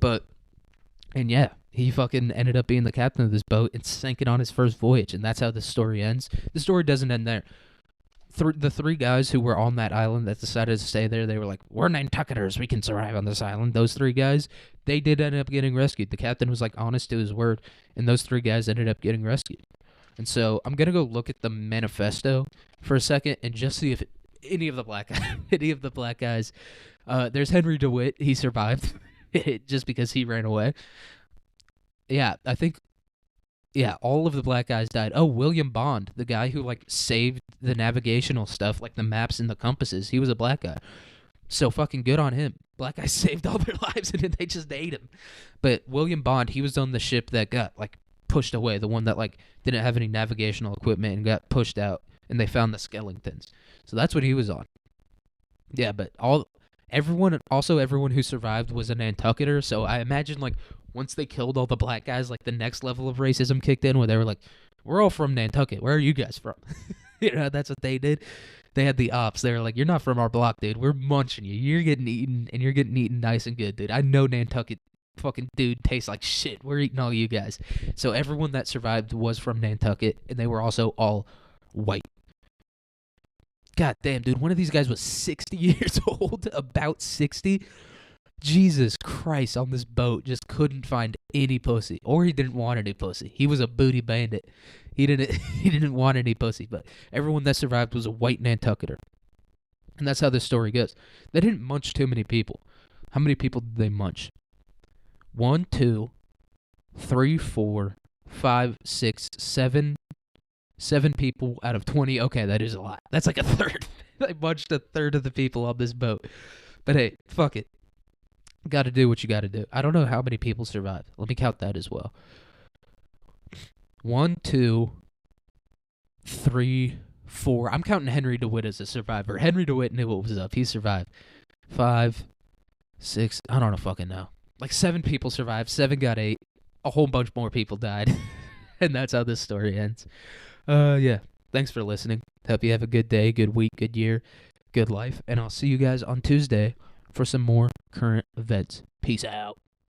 And yeah, he fucking ended up being the captain of this boat and sank it on his first voyage, and that's how the story ends. The story doesn't end there. The three guys who were on that island that decided to stay there, they were like, we're Nantucketers, we can survive on this island. Those three guys, they did end up getting rescued. The captain was like honest to his word, and those three guys ended up getting rescued. And so I'm gonna go look at the manifesto for a second and just see if any of the black guys. There's Henry DeWitt. He survived just because he ran away. Yeah, I think. Yeah, all of the black guys died. Oh, William Bond, the guy who like saved the navigational stuff, like the maps and the compasses. He was a black guy. So fucking good on him. Black guys saved all their lives and then they just ate him. But William Bond, he was on the ship that got like pushed away, the one that like didn't have any navigational equipment and got pushed out, and they found the skeletons. So that's what he was on. Yeah, but everyone who survived was a Nantucketer. So I imagine like once they killed all the black guys, like the next level of racism kicked in, where they were like, "We're all from Nantucket. Where are you guys from?" That's what they did. They had the ops. They were like, "You're not from our block, dude. We're munching you. You're getting eaten, and you're getting eaten nice and good, dude. I know Nantucket." Fucking dude tastes like shit. We're eating all you guys. So everyone that survived was from Nantucket, and they were also all white. God damn, dude. One of these guys was 60 years old, about 60. Jesus Christ, on this boat, just couldn't find any pussy, or he didn't want any pussy. He was a booty bandit. He didn't want any pussy, but everyone that survived was a white Nantucketer. And that's how this story goes. They didn't munch too many people. How many people did they munch? 1, 2, 3, 4, 5, 6, 7. 7 people out of 20. Okay, that is a lot. That's like a third. I munched a third of the people on this boat. But hey, fuck it. Gotta do what you gotta do. I don't know how many people survived. Let me count that as well. 1, 2, 3, 4. I'm counting Henry DeWitt as a survivor. Henry DeWitt knew what was up. He survived. 5, 6. I don't know fucking know. Like 7 people survived, 7 got 8, a whole bunch more people died, and that's how this story ends. Yeah, thanks for listening. Hope you have a good day, good week, good year, good life, and I'll see you guys on Tuesday for some more current events. Peace out.